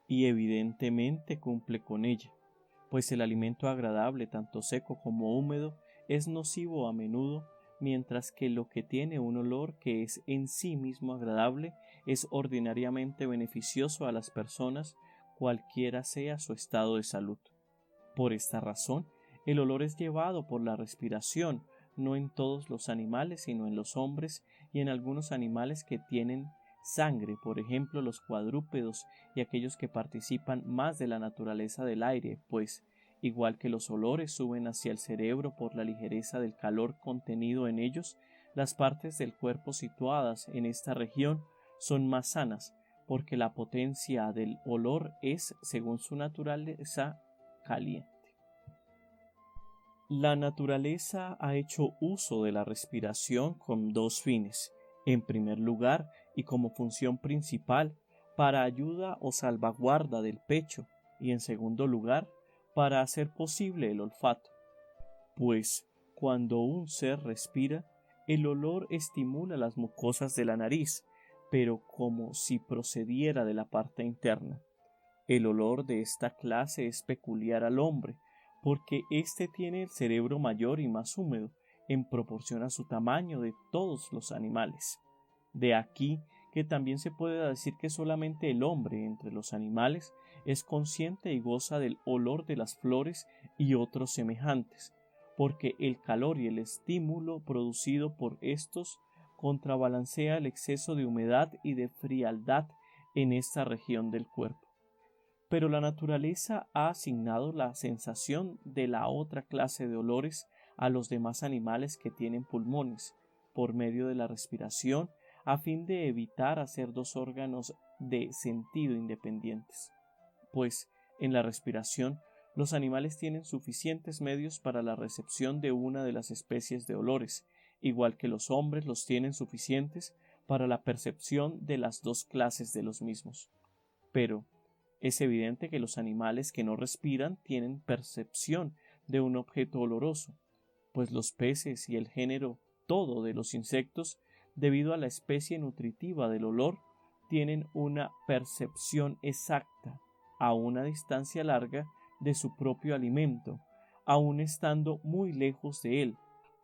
y evidentemente cumple con ella, pues el alimento agradable, tanto seco como húmedo, es nocivo a menudo, mientras que lo que tiene un olor que es en sí mismo agradable es ordinariamente beneficioso a las personas, cualquiera sea su estado de salud. Por esta razón, el olor es llevado por la respiración, no en todos los animales, sino en los hombres y en algunos animales que tienen sangre, por ejemplo los cuadrúpedos y aquellos que participan más de la naturaleza del aire, pues, igual que los olores suben hacia el cerebro por la ligereza del calor contenido en ellos, las partes del cuerpo situadas en esta región son más sanas, porque la potencia del olor es, según su naturaleza, caliente. La naturaleza ha hecho uso de la respiración con dos fines. En primer lugar, y como función principal, para ayuda o salvaguarda del pecho, y en segundo lugar, para hacer posible el olfato. Pues, cuando un ser respira, el olor estimula las mucosas de la nariz, pero como si procediera de la parte interna. El olor de esta clase es peculiar al hombre, porque éste tiene el cerebro mayor y más húmedo, en proporción a su tamaño de todos los animales. De aquí que también se puede decir que solamente el hombre entre los animales es consciente y goza del olor de las flores y otros semejantes, porque el calor y el estímulo producido por estos contrabalancea el exceso de humedad y de frialdad en esta región del cuerpo. Pero la naturaleza ha asignado la sensación de la otra clase de olores a los demás animales que tienen pulmones, por medio de la respiración, a fin de evitar hacer dos órganos de sentido independientes. Pues, en la respiración, los animales tienen suficientes medios para la recepción de una de las especies de olores, igual que los hombres los tienen suficientes para la percepción de las dos clases de los mismos. Pero, es evidente que los animales que no respiran tienen percepción de un objeto oloroso, pues los peces y el género todo de los insectos, debido a la especie nutritiva del olor, tienen una percepción exacta, a una distancia larga, de su propio alimento, aun estando muy lejos de él,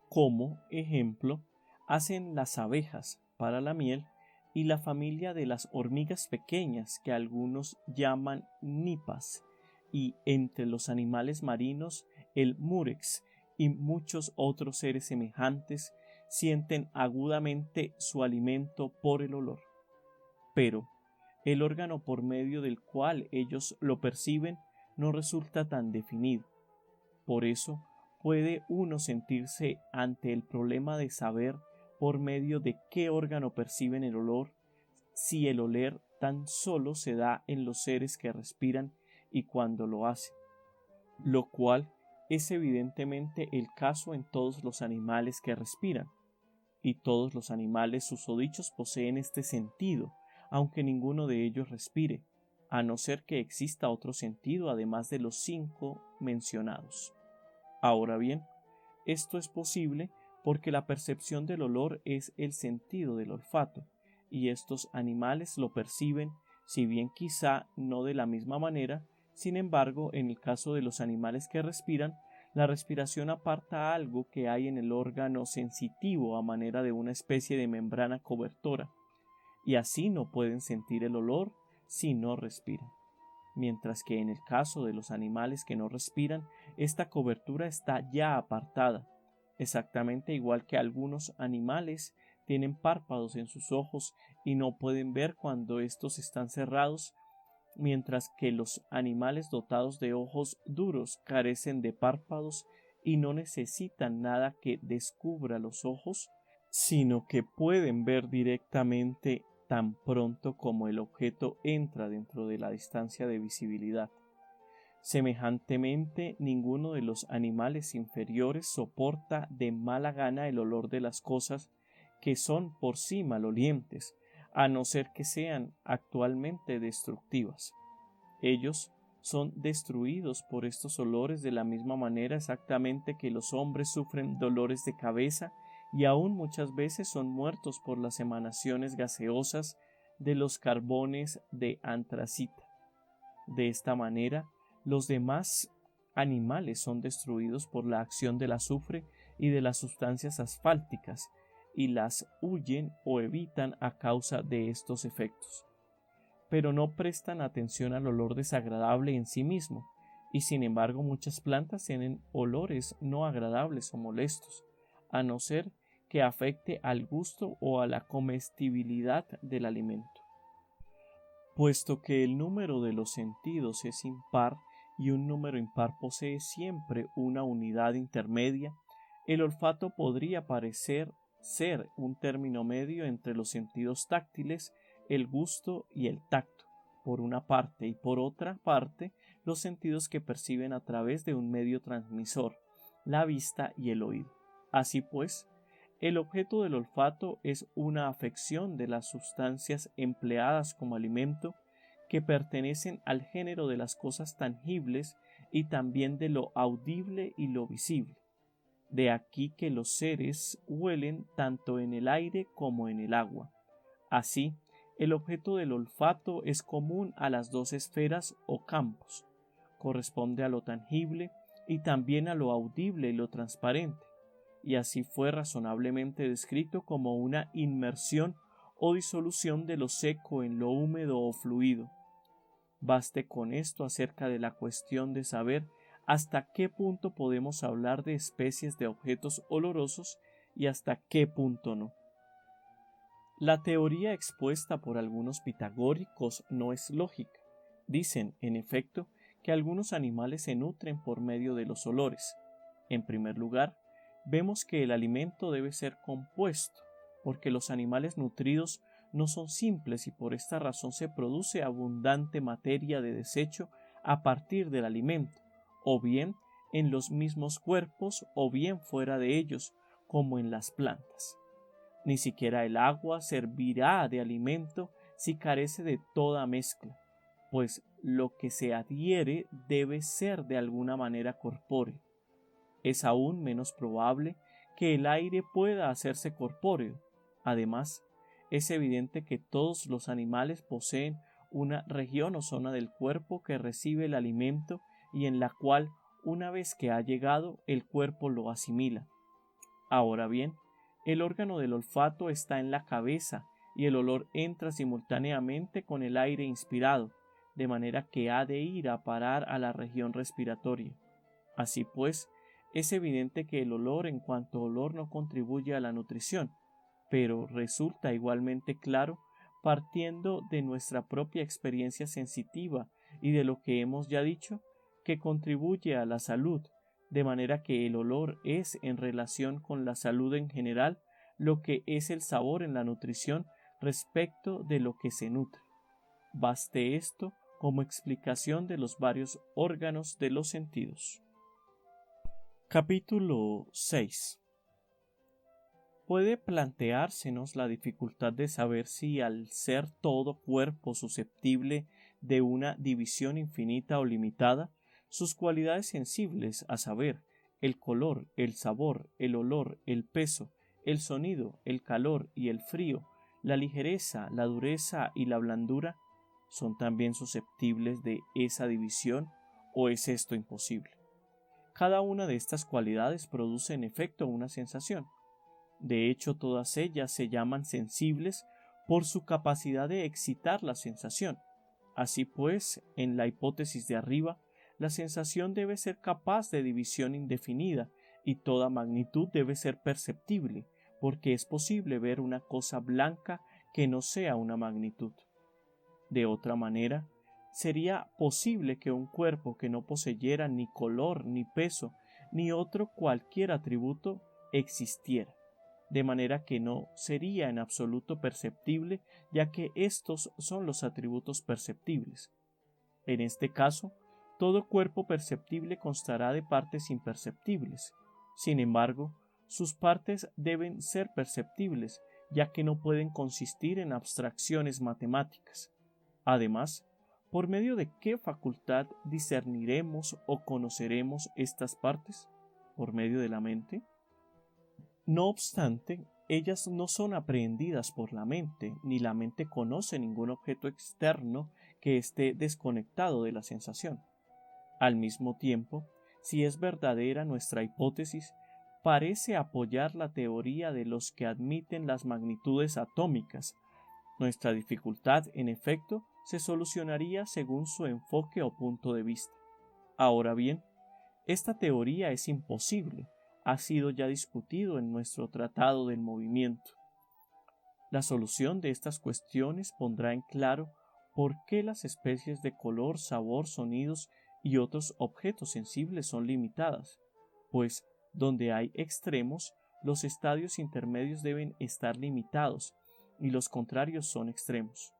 como ejemplo hacen las abejas para la miel y la familia de las hormigas pequeñas que algunos llaman nipas, y entre los animales marinos el murex y muchos otros seres semejantes sienten agudamente su alimento por el olor. Pero el órgano por medio del cual ellos lo perciben no resulta tan definido. Por eso puede uno sentirse ante el problema de saber por medio de qué órgano perciben el olor, si el oler tan solo se da en los seres que respiran y cuando lo hacen, lo cual es evidentemente el caso en todos los animales que respiran, y todos los animales susodichos poseen este sentido, aunque ninguno de ellos respire, a no ser que exista otro sentido además de los 5 mencionados. Ahora bien, esto es posible porque la percepción del olor es el sentido del olfato, y estos animales lo perciben, si bien quizá no de la misma manera. Sin embargo, en el caso de los animales que respiran, la respiración aparta algo que hay en el órgano sensitivo a manera de una especie de membrana cobertora, y así no pueden sentir el olor si no respiran. Mientras que en el caso de los animales que no respiran, esta cobertura está ya apartada, exactamente igual que algunos animales tienen párpados en sus ojos y no pueden ver cuando estos están cerrados, mientras que los animales dotados de ojos duros carecen de párpados y no necesitan nada que descubra los ojos, sino que pueden ver directamente tan pronto como el objeto entra dentro de la distancia de visibilidad. Semejantemente, ninguno de los animales inferiores soporta de mala gana el olor de las cosas que son por sí malolientes, a no ser que sean actualmente destructivas. Ellos son destruidos por estos olores de la misma manera exactamente que los hombres sufren dolores de cabeza y aún muchas veces son muertos por las emanaciones gaseosas de los carbones de antracita. De esta manera, los demás animales son destruidos por la acción del azufre y de las sustancias asfálticas, y las huyen o evitan a causa de estos efectos. Pero no prestan atención al olor desagradable en sí mismo, y sin embargo muchas plantas tienen olores no agradables o molestos, a no ser que afecte al gusto o a la comestibilidad del alimento. Puesto que el número de los sentidos es impar y un número impar posee siempre una unidad intermedia, el olfato podría parecer ser un término medio entre los sentidos táctiles, el gusto y el tacto, por una parte, y por otra parte, los sentidos que perciben a través de un medio transmisor, la vista y el oído. Así pues, el objeto del olfato es una afección de las sustancias empleadas como alimento que pertenecen al género de las cosas tangibles y también de lo audible y lo visible. De aquí que los seres huelen tanto en el aire como en el agua. Así, el objeto del olfato es común a las dos esferas o campos. Corresponde a lo tangible y también a lo audible y lo transparente, y así fue razonablemente descrito como una inmersión o disolución de lo seco en lo húmedo o fluido. Baste con esto acerca de la cuestión de saber hasta qué punto podemos hablar de especies de objetos olorosos y hasta qué punto no. La teoría expuesta por algunos pitagóricos no es lógica. Dicen, en efecto, que algunos animales se nutren por medio de los olores. En primer lugar, vemos que el alimento debe ser compuesto, porque los animales nutridos no son simples y por esta razón se produce abundante materia de desecho a partir del alimento, o bien en los mismos cuerpos o bien fuera de ellos, como en las plantas. Ni siquiera el agua servirá de alimento si carece de toda mezcla, pues lo que se adhiere debe ser de alguna manera corpóreo. Es aún menos probable que el aire pueda hacerse corpóreo. Además, es evidente que todos los animales poseen una región o zona del cuerpo que recibe el alimento y en la cual, una vez que ha llegado, el cuerpo lo asimila. Ahora bien, el órgano del olfato está en la cabeza y el olor entra simultáneamente con el aire inspirado, de manera que ha de ir a parar a la región respiratoria. Así pues, es evidente que el olor en cuanto olor no contribuye a la nutrición, pero resulta igualmente claro, partiendo de nuestra propia experiencia sensitiva y de lo que hemos ya dicho, que contribuye a la salud, de manera que el olor es en relación con la salud en general lo que es el sabor en la nutrición respecto de lo que se nutre. Baste esto como explicación de los varios órganos de los sentidos. Capítulo 6. Puede planteársenos la dificultad de saber si al ser todo cuerpo susceptible de una división infinita o limitada, sus cualidades sensibles, a saber, el color, el sabor, el olor, el peso, el sonido, el calor y el frío, la ligereza, la dureza y la blandura, son también susceptibles de esa división, o es esto imposible. Cada una de estas cualidades produce en efecto una sensación. De hecho, todas ellas se llaman sensibles por su capacidad de excitar la sensación. Así pues, en la hipótesis de arriba, la sensación debe ser capaz de división indefinida y toda magnitud debe ser perceptible, porque es posible ver una cosa blanca que no sea una magnitud. De otra manera, sería posible que un cuerpo que no poseyera ni color, ni peso, ni otro cualquier atributo existiera, de manera que no sería en absoluto perceptible, ya que estos son los atributos perceptibles. En este caso, todo cuerpo perceptible constará de partes imperceptibles. Sin embargo, sus partes deben ser perceptibles, ya que no pueden consistir en abstracciones matemáticas. Además, ¿por medio de qué facultad discerniremos o conoceremos estas partes? ¿Por medio de la mente? No obstante, ellas no son aprehendidas por la mente, ni la mente conoce ningún objeto externo que esté desconectado de la sensación. Al mismo tiempo, si es verdadera nuestra hipótesis, parece apoyar la teoría de los que admiten las magnitudes atómicas. Nuestra dificultad, en efecto, se solucionaría según su enfoque o punto de vista. Ahora bien, esta teoría es imposible, ha sido ya discutido en nuestro Tratado del Movimiento. La solución de estas cuestiones pondrá en claro por qué las especies de color, sabor, sonidos y otros objetos sensibles son limitadas, pues donde hay extremos, los estadios intermedios deben estar limitados y los contrarios son extremos.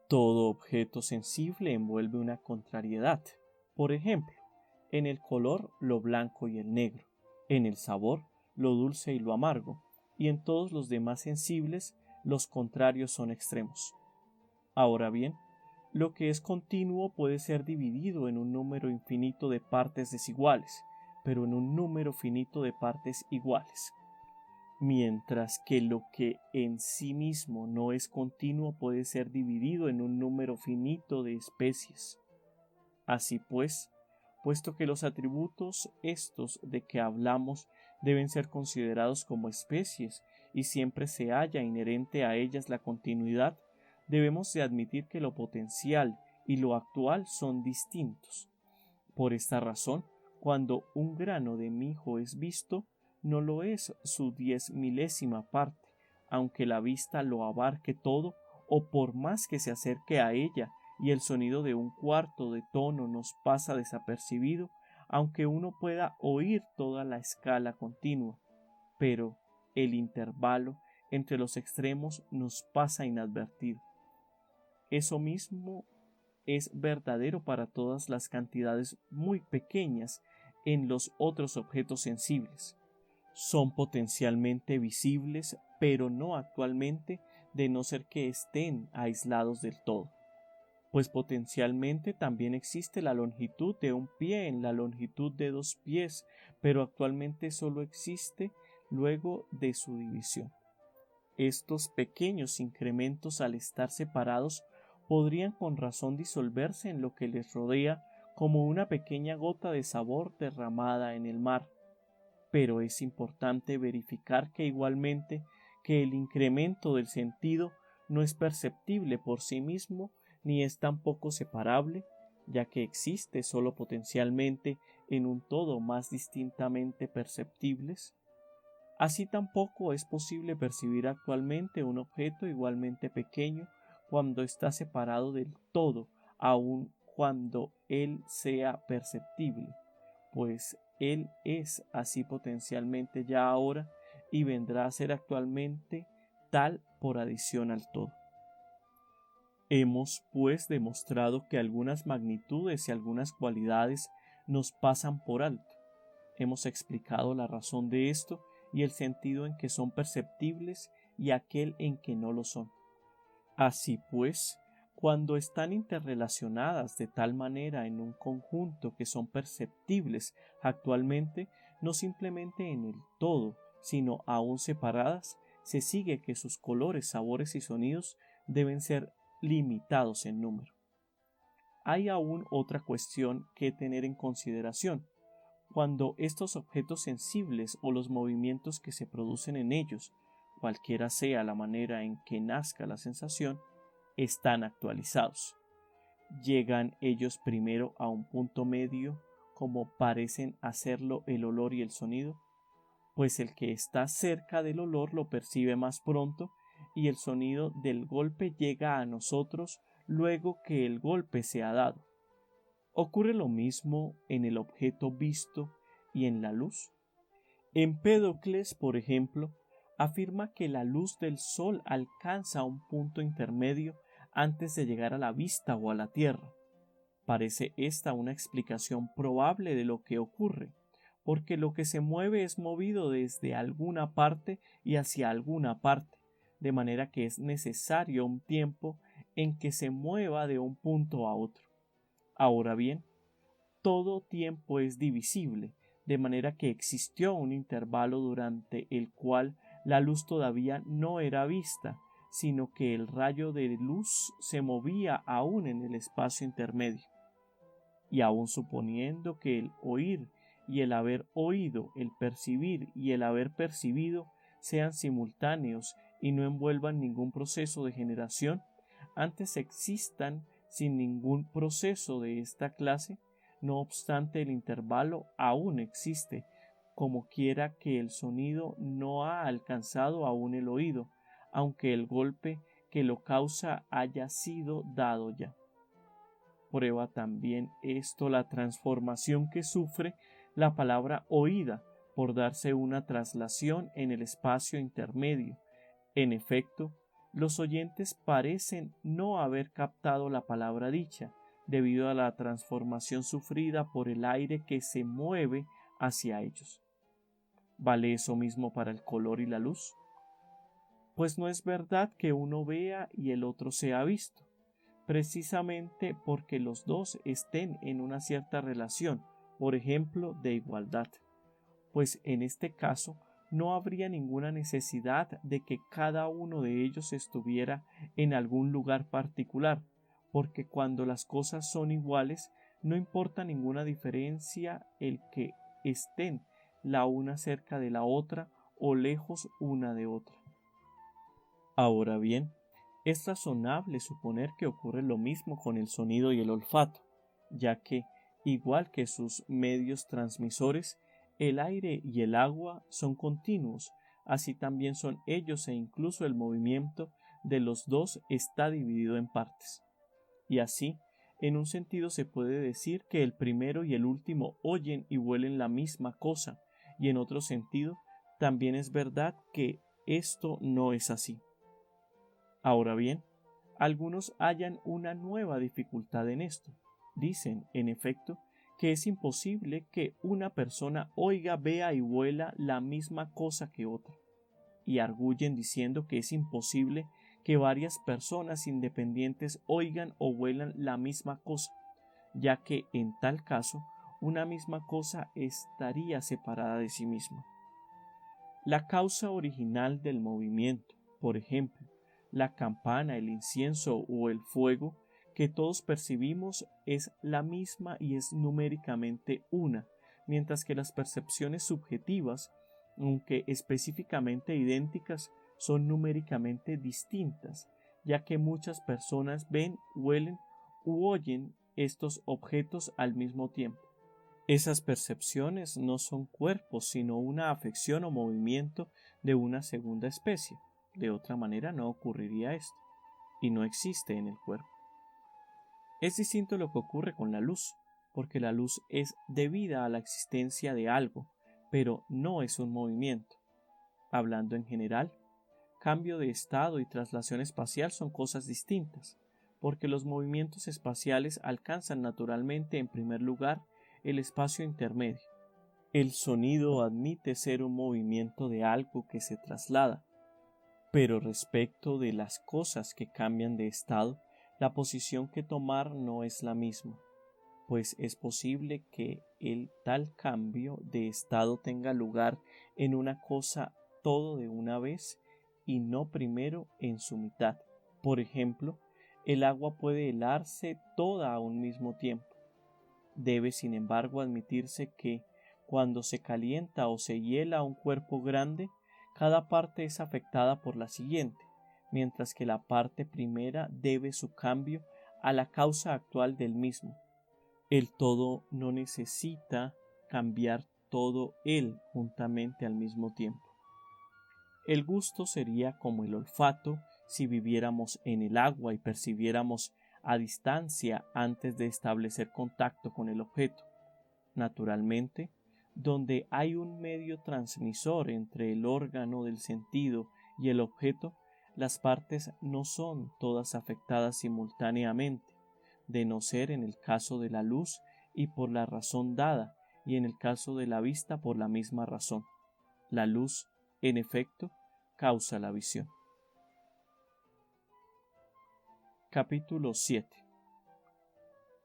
Todo objeto sensible envuelve una contrariedad. Por ejemplo, en el color lo blanco y el negro, en el sabor lo dulce y lo amargo, y en todos los demás sensibles los contrarios son extremos. Ahora bien, lo que es continuo puede ser dividido en un número infinito de partes desiguales, pero en un número finito de partes iguales, mientras que lo que en sí mismo no es continuo puede ser dividido en un número finito de especies. Así pues, puesto que los atributos estos de que hablamos deben ser considerados como especies y siempre se halla inherente a ellas la continuidad, debemos de admitir que lo potencial y lo actual son distintos. Por esta razón, cuando un grano de mijo es visto, no lo es su 10.000ª parte, aunque la vista lo abarque todo, o por más que se acerque a ella, y el sonido de un cuarto de tono nos pasa desapercibido, aunque uno pueda oír toda la escala continua, pero el intervalo entre los extremos nos pasa inadvertido. Eso mismo es verdadero para todas las cantidades muy pequeñas en los otros objetos sensibles. Son potencialmente visibles, pero no actualmente, de no ser que estén aislados del todo, pues potencialmente también existe la longitud de un pie en la longitud de 2 pies, pero actualmente solo existe luego de su división. Estos pequeños incrementos, al estar separados, podrían con razón disolverse en lo que les rodea como una pequeña gota de sabor derramada en el mar, pero es importante verificar que igualmente que el incremento del sentido no es perceptible por sí mismo ni es tampoco separable, ya que existe sólo potencialmente en un todo más distintamente perceptibles. Así tampoco es posible percibir actualmente un objeto igualmente pequeño cuando está separado del todo, aun cuando él sea perceptible, pues él es así potencialmente ya ahora y vendrá a ser actualmente tal por adición al todo. Hemos, pues, demostrado que algunas magnitudes y algunas cualidades nos pasan por alto. Hemos explicado la razón de esto y el sentido en que son perceptibles y aquel en que no lo son. Así pues, cuando están interrelacionadas de tal manera en un conjunto que son perceptibles actualmente, no simplemente en el todo, sino aún separadas, se sigue que sus colores, sabores y sonidos deben ser limitados en número. Hay aún otra cuestión que tener en consideración. Cuando estos objetos sensibles o los movimientos que se producen en ellos, cualquiera sea la manera en que nazca la sensación, están actualizados. Llegan ellos primero a un punto medio, como parecen hacerlo el olor y el sonido, pues el que está cerca del olor lo percibe más pronto y el sonido del golpe llega a nosotros luego que el golpe se ha dado. Ocurre lo mismo en el objeto visto y en la luz. Empédocles, por ejemplo, afirma que la luz del sol alcanza un punto intermedio antes de llegar a la vista o a la tierra. Parece esta una explicación probable de lo que ocurre, porque lo que se mueve es movido desde alguna parte y hacia alguna parte, de manera que es necesario un tiempo en que se mueva de un punto a otro. Ahora bien, todo tiempo es divisible, de manera que existió un intervalo durante el cual la luz todavía no era vista, sino que el rayo de luz se movía aún en el espacio intermedio. Y aun suponiendo que el oír y el haber oído, el percibir y el haber percibido sean simultáneos y no envuelvan ningún proceso de generación, antes existan sin ningún proceso de esta clase, no obstante el intervalo aún existe, como quiera que el sonido no ha alcanzado aún el oído, aunque el golpe que lo causa haya sido dado ya. Prueba también esto la transformación que sufre la palabra oída por darse una traslación en el espacio intermedio. En efecto, los oyentes parecen no haber captado la palabra dicha, debido a la transformación sufrida por el aire que se mueve hacia ellos. ¿Vale eso mismo para el color y la luz? Pues no es verdad que uno vea y el otro sea visto, precisamente porque los dos estén en una cierta relación, por ejemplo, de igualdad, pues en este caso no habría ninguna necesidad de que cada uno de ellos estuviera en algún lugar particular, porque cuando las cosas son iguales, no importa ninguna diferencia el que estén la una cerca de la otra o lejos una de otra. Ahora bien, es razonable suponer que ocurre lo mismo con el sonido y el olfato, ya que, igual que sus medios transmisores, el aire y el agua son continuos, así también son ellos e incluso el movimiento de los dos está dividido en partes. Y así, en un sentido se puede decir que el primero y el último oyen y huelen la misma cosa, y en otro sentido también es verdad que esto no es así. Ahora bien, algunos hallan una nueva dificultad en esto. Dicen, en efecto, que es imposible que una persona oiga, vea y huela la misma cosa que otra, y arguyen diciendo que es imposible que varias personas independientes oigan o huelan la misma cosa, ya que en tal caso una misma cosa estaría separada de sí misma. La causa original del movimiento, por ejemplo, la campana, el incienso o el fuego, que todos percibimos es la misma y es numéricamente una, mientras que las percepciones subjetivas, aunque específicamente idénticas, son numéricamente distintas, ya que muchas personas ven, huelen u oyen estos objetos al mismo tiempo. Esas percepciones no son cuerpos, sino una afección o movimiento de una segunda especie. De otra manera no ocurriría esto, y no existe en el cuerpo. Es distinto lo que ocurre con la luz, porque la luz es debida a la existencia de algo, pero no es un movimiento. Hablando en general, cambio de estado y traslación espacial son cosas distintas, porque los movimientos espaciales alcanzan naturalmente en primer lugar el espacio intermedio. El sonido admite ser un movimiento de algo que se traslada, pero respecto de las cosas que cambian de estado, la posición que tomar no es la misma, pues es posible que el tal cambio de estado tenga lugar en una cosa todo de una vez y no primero en su mitad. Por ejemplo, el agua puede helarse toda a un mismo tiempo. Debe, sin embargo, admitirse que, cuando se calienta o se hiela un cuerpo grande, cada parte es afectada por la siguiente, mientras que la parte primera debe su cambio a la causa actual del mismo. El todo no necesita cambiar todo él juntamente al mismo tiempo. El gusto sería como el olfato si viviéramos en el agua y percibiéramos a distancia antes de establecer contacto con el objeto. Naturalmente, donde hay un medio transmisor entre el órgano del sentido y el objeto, las partes no son todas afectadas simultáneamente, de no ser en el caso de la luz y por la razón dada, y en el caso de la vista por la misma razón. La luz, en efecto, causa la visión. Capítulo 7.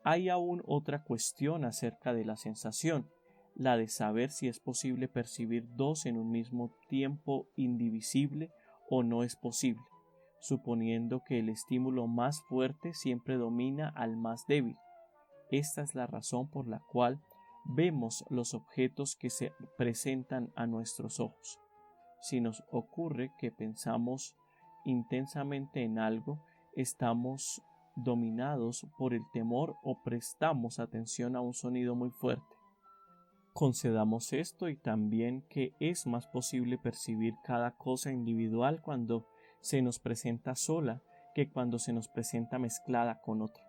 Hay aún otra cuestión acerca de la sensación, la de saber si es posible percibir dos en un mismo tiempo indivisible o no es posible, suponiendo que el estímulo más fuerte siempre domina al más débil. Esta es la razón por la cual vemos los objetos que se presentan a nuestros ojos. Si nos ocurre que pensamos intensamente en algo, estamos dominados por el temor o prestamos atención a un sonido muy fuerte. Concedamos esto y también que es más posible percibir cada cosa individual cuando se nos presenta sola que cuando se nos presenta mezclada con otra.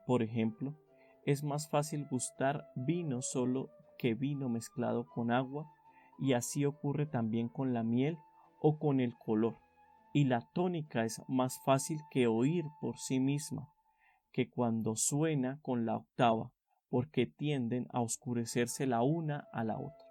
Por ejemplo, es más fácil gustar vino solo que vino mezclado con agua, y así ocurre también con la miel o con el color. Y la tónica es más fácil que oír por sí misma que cuando suena con la octava, porque tienden a oscurecerse la una a la otra.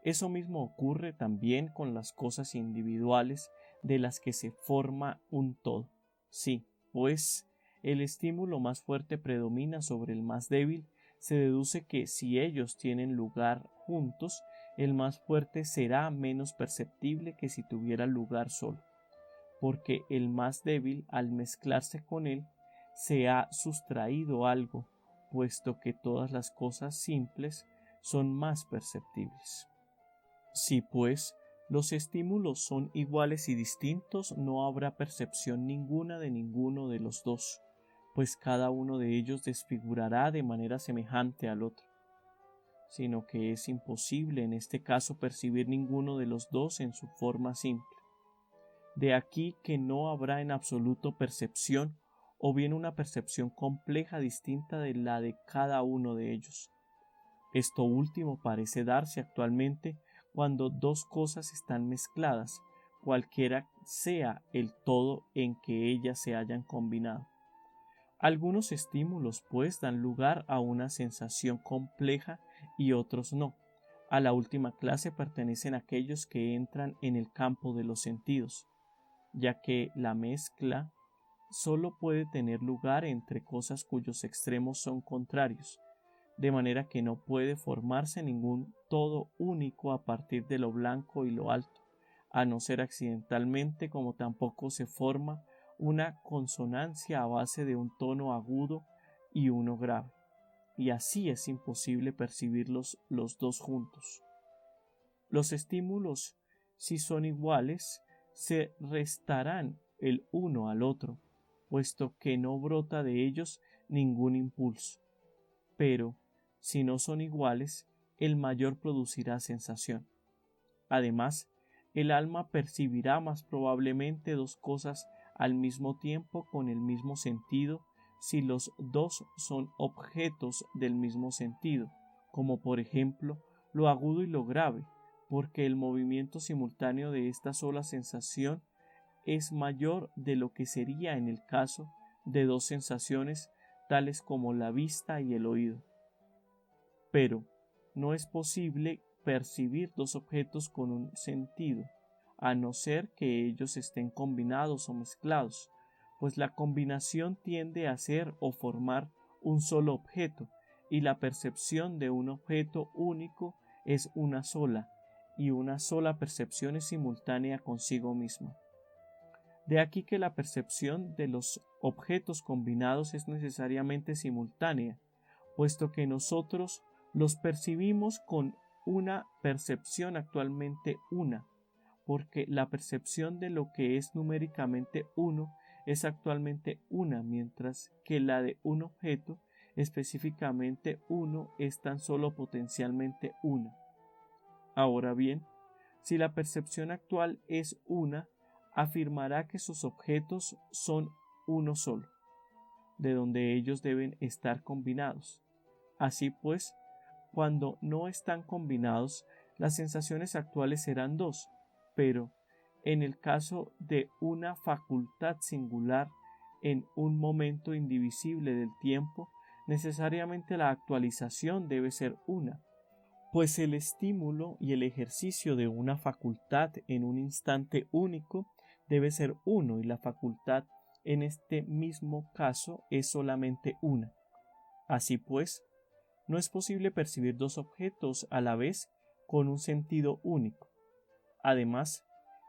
Eso mismo ocurre también con las cosas individuales de las que se forma un todo. Sí, pues el estímulo más fuerte predomina sobre el más débil, se deduce que si ellos tienen lugar juntos, el más fuerte será menos perceptible que si tuviera lugar solo, porque el más débil, al mezclarse con él, se ha sustraído algo, puesto que todas las cosas simples son más perceptibles. Si, pues, los estímulos son iguales y distintos, no habrá percepción ninguna de ninguno de los dos, pues cada uno de ellos desfigurará de manera semejante al otro, sino que es imposible en este caso percibir ninguno de los dos en su forma simple. De aquí que no habrá en absoluto percepción, o bien una percepción compleja distinta de la de cada uno de ellos. Esto último parece darse actualmente cuando dos cosas están mezcladas, cualquiera sea el todo en que ellas se hayan combinado. Algunos estímulos, pues, dan lugar a una sensación compleja y otros no. A la última clase pertenecen aquellos que entran en el campo de los sentidos, ya que la mezcla solo puede tener lugar entre cosas cuyos extremos son contrarios, de manera que no puede formarse ningún todo único a partir de lo blanco y lo alto, a no ser accidentalmente, como tampoco se forma una consonancia a base de un tono agudo y uno grave, y así es imposible percibirlos los dos juntos. Los estímulos, si son iguales, se restarán el uno al otro, puesto que no brota de ellos ningún impulso. Pero, si no son iguales, el mayor producirá sensación. Además, el alma percibirá más probablemente dos cosas al mismo tiempo con el mismo sentido si los dos son objetos del mismo sentido, como por ejemplo lo agudo y lo grave, porque el movimiento simultáneo de esta sola sensación es mayor de lo que sería en el caso de dos sensaciones tales como la vista y el oído. Pero no es posible percibir dos objetos con un sentido, a no ser que ellos estén combinados o mezclados, pues la combinación tiende a ser o formar un solo objeto, y la percepción de un objeto único es una sola, y una sola percepción es simultánea consigo misma. De aquí que la percepción de los objetos combinados es necesariamente simultánea, puesto que nosotros los percibimos con una percepción actualmente una, porque la percepción de lo que es numéricamente uno es actualmente una, mientras que la de un objeto específicamente uno es tan solo potencialmente una. Ahora bien, si la percepción actual es una, afirmará que sus objetos son uno solo, de donde ellos deben estar combinados. Así pues, cuando no están combinados, las sensaciones actuales serán dos, pero en el caso de una facultad singular en un momento indivisible del tiempo, necesariamente la actualización debe ser una, pues el estímulo y el ejercicio de una facultad en un instante único debe ser uno, y la facultad en este mismo caso es solamente una. Así pues, no es posible percibir dos objetos a la vez con un sentido único. Además,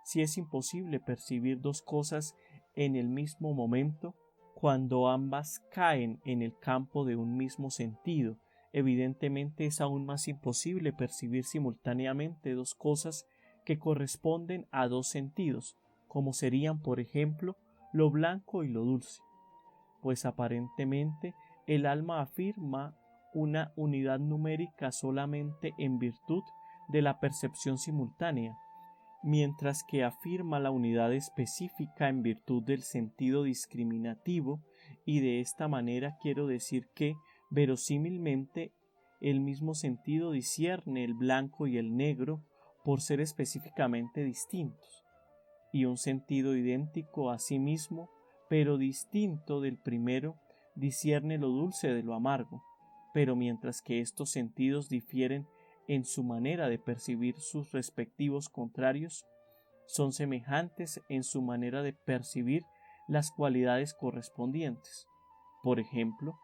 si es imposible percibir dos cosas en el mismo momento, cuando ambas caen en el campo de un mismo sentido, evidentemente es aún más imposible percibir simultáneamente dos cosas que corresponden a dos sentidos, como serían, por ejemplo, lo blanco y lo dulce, pues aparentemente el alma afirma una unidad numérica solamente en virtud de la percepción simultánea, mientras que afirma la unidad específica en virtud del sentido discriminativo, y de esta manera quiero decir que, verosímilmente, el mismo sentido discierne el blanco y el negro por ser específicamente distintos, y un sentido idéntico a sí mismo, pero distinto del primero, discierne lo dulce de lo amargo, pero mientras que estos sentidos difieren en su manera de percibir sus respectivos contrarios, son semejantes en su manera de percibir las cualidades correspondientes. Por ejemplo,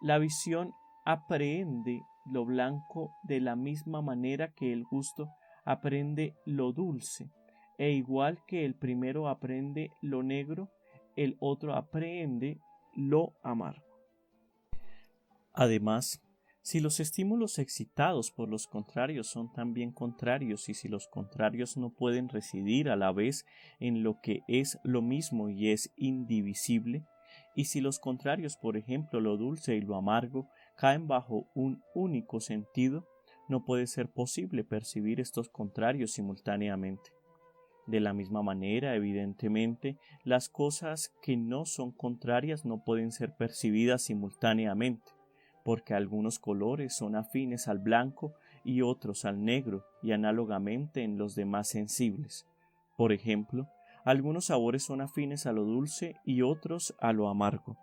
la visión aprehende lo blanco de la misma manera que el gusto aprende lo dulce, e igual que el primero aprende lo negro, el otro aprehende lo amargo. Además, si los estímulos excitados por los contrarios son también contrarios, y si los contrarios no pueden residir a la vez en lo que es lo mismo y es indivisible, y si los contrarios, por ejemplo, lo dulce y lo amargo, caen bajo un único sentido, no puede ser posible percibir estos contrarios simultáneamente. De la misma manera, evidentemente, las cosas que no son contrarias no pueden ser percibidas simultáneamente, porque algunos colores son afines al blanco y otros al negro, y análogamente en los demás sensibles. Por ejemplo, algunos sabores son afines a lo dulce y otros a lo amargo.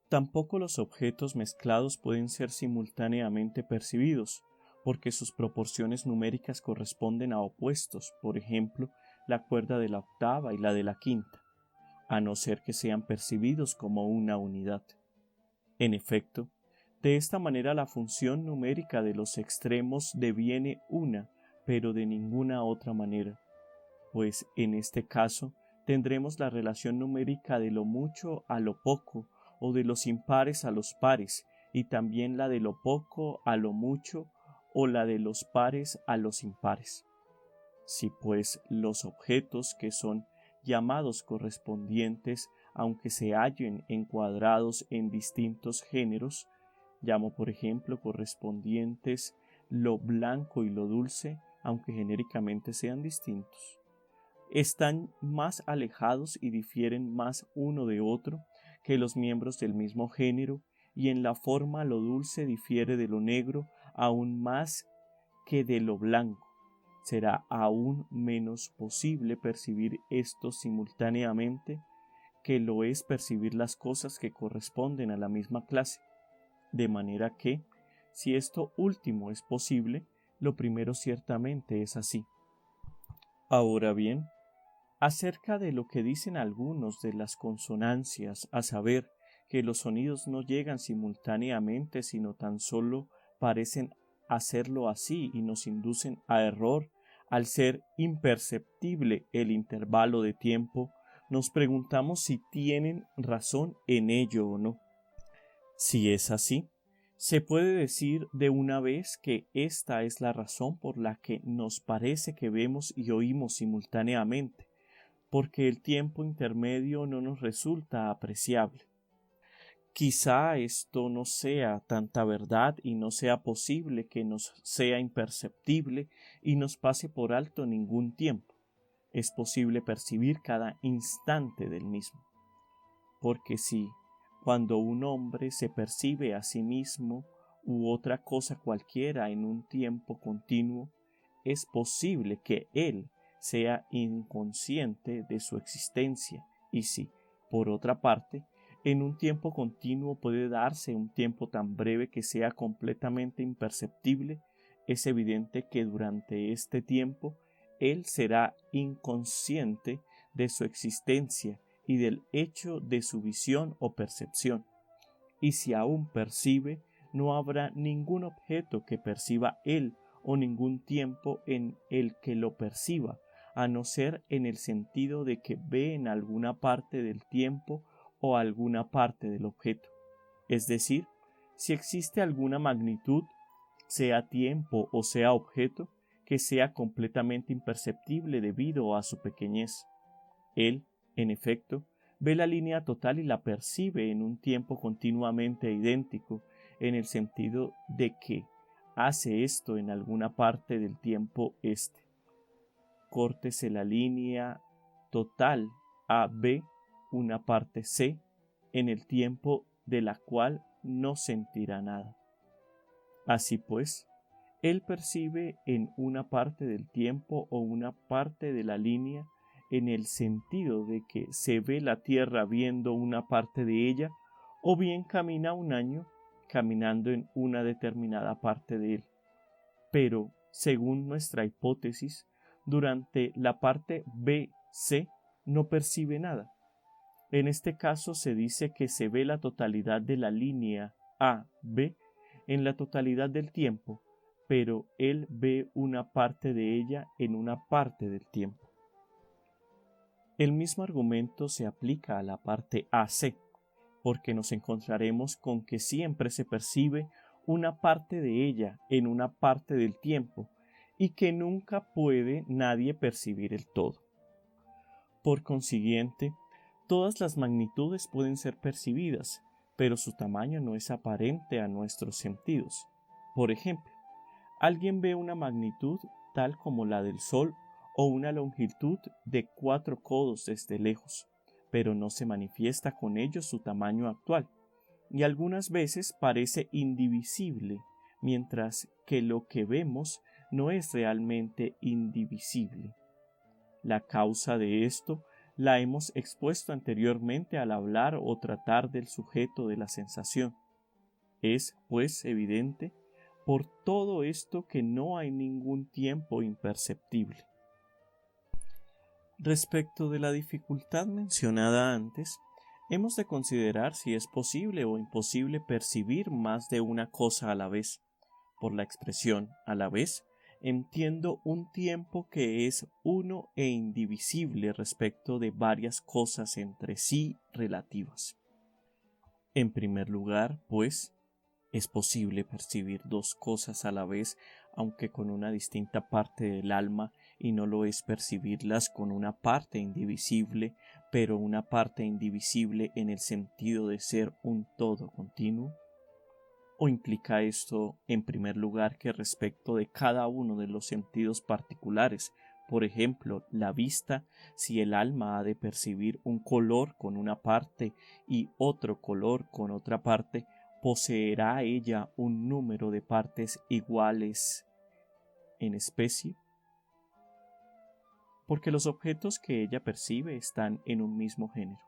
Tampoco los objetos mezclados pueden ser simultáneamente percibidos, porque sus proporciones numéricas corresponden a opuestos, por ejemplo, la cuerda de la octava y la de la quinta, a no ser que sean percibidos como una unidad. En efecto, de esta manera la función numérica de los extremos deviene una, pero de ninguna otra manera, pues en este caso tendremos la relación numérica de lo mucho a lo poco, o de los impares a los pares, y también la de lo poco a lo mucho, o la de los pares a los impares. Si pues los objetos que son llamados correspondientes, aunque se hallen encuadrados en distintos géneros, llamo por ejemplo correspondientes lo blanco y lo dulce, aunque genéricamente sean distintos, están más alejados y difieren más uno de otro que los miembros del mismo género, y en la forma lo dulce difiere de lo negro aún más que de lo blanco. Será aún menos posible percibir esto simultáneamente que lo es percibir las cosas que corresponden a la misma clase, de manera que, si esto último es posible, lo primero ciertamente es así. Ahora bien, acerca de lo que dicen algunos de las consonancias, a saber, que los sonidos no llegan simultáneamente, sino tan solo parecen hacerlo así y nos inducen a error al ser imperceptible el intervalo de tiempo, nos preguntamos si tienen razón en ello o no. Si es así, se puede decir de una vez que esta es la razón por la que nos parece que vemos y oímos simultáneamente, porque el tiempo intermedio no nos resulta apreciable. Quizá esto no sea tanta verdad y no sea posible que nos sea imperceptible y nos pase por alto ningún tiempo. Es posible percibir cada instante del mismo. Porque si, cuando un hombre se percibe a sí mismo u otra cosa cualquiera en un tiempo continuo, es posible que él sea inconsciente de su existencia, y si, por otra parte, en un tiempo continuo puede darse un tiempo tan breve que sea completamente imperceptible, es evidente que durante este tiempo él será inconsciente de su existencia y del hecho de su visión o percepción, y si aún percibe, no habrá ningún objeto que perciba él o ningún tiempo en el que lo perciba, a no ser en el sentido de que ve en alguna parte del tiempo o alguna parte del objeto. Es decir, si existe alguna magnitud, sea tiempo o sea objeto, que sea completamente imperceptible debido a su pequeñez. Él, en efecto, ve la línea total y la percibe en un tiempo continuamente idéntico, en el sentido de que hace esto en alguna parte del tiempo este. Córtese la línea total AB, una parte C, en el tiempo de la cual no sentirá nada. Así pues, él percibe en una parte del tiempo o una parte de la línea en el sentido de que se ve la tierra viendo una parte de ella, o bien camina un año caminando en una determinada parte de él. Pero, según nuestra hipótesis, durante la parte BC no percibe nada. En este caso se dice que se ve la totalidad de la línea AB en la totalidad del tiempo, pero él ve una parte de ella en una parte del tiempo. El mismo argumento se aplica a la parte AC, porque nos encontraremos con que siempre se percibe una parte de ella en una parte del tiempo y que nunca puede nadie percibir el todo. Por consiguiente, todas las magnitudes pueden ser percibidas, pero su tamaño no es aparente a nuestros sentidos. Por ejemplo, alguien ve una magnitud tal como la del Sol o una longitud de 4 codos desde lejos, pero no se manifiesta con ello su tamaño actual, y algunas veces parece indivisible, mientras que lo que vemos no es realmente indivisible. La causa de esto la hemos expuesto anteriormente al hablar o tratar del sujeto de la sensación. Es, pues, evidente por todo esto que no hay ningún tiempo imperceptible. Respecto de la dificultad mencionada antes, hemos de considerar si es posible o imposible percibir más de una cosa a la vez. Por la expresión a la vez, entiendo un tiempo que es uno e indivisible respecto de varias cosas entre sí relativas. En primer lugar, pues, es posible percibir dos cosas a la vez, aunque con una distinta parte del alma, y no lo es percibirlas con una parte indivisible, pero una parte indivisible en el sentido de ser un todo continuo. ¿O implica esto, en primer lugar, que respecto de cada uno de los sentidos particulares, por ejemplo, la vista, si el alma ha de percibir un color con una parte y otro color con otra parte, poseerá ella un número de partes iguales en especie? Porque los objetos que ella percibe están en un mismo género.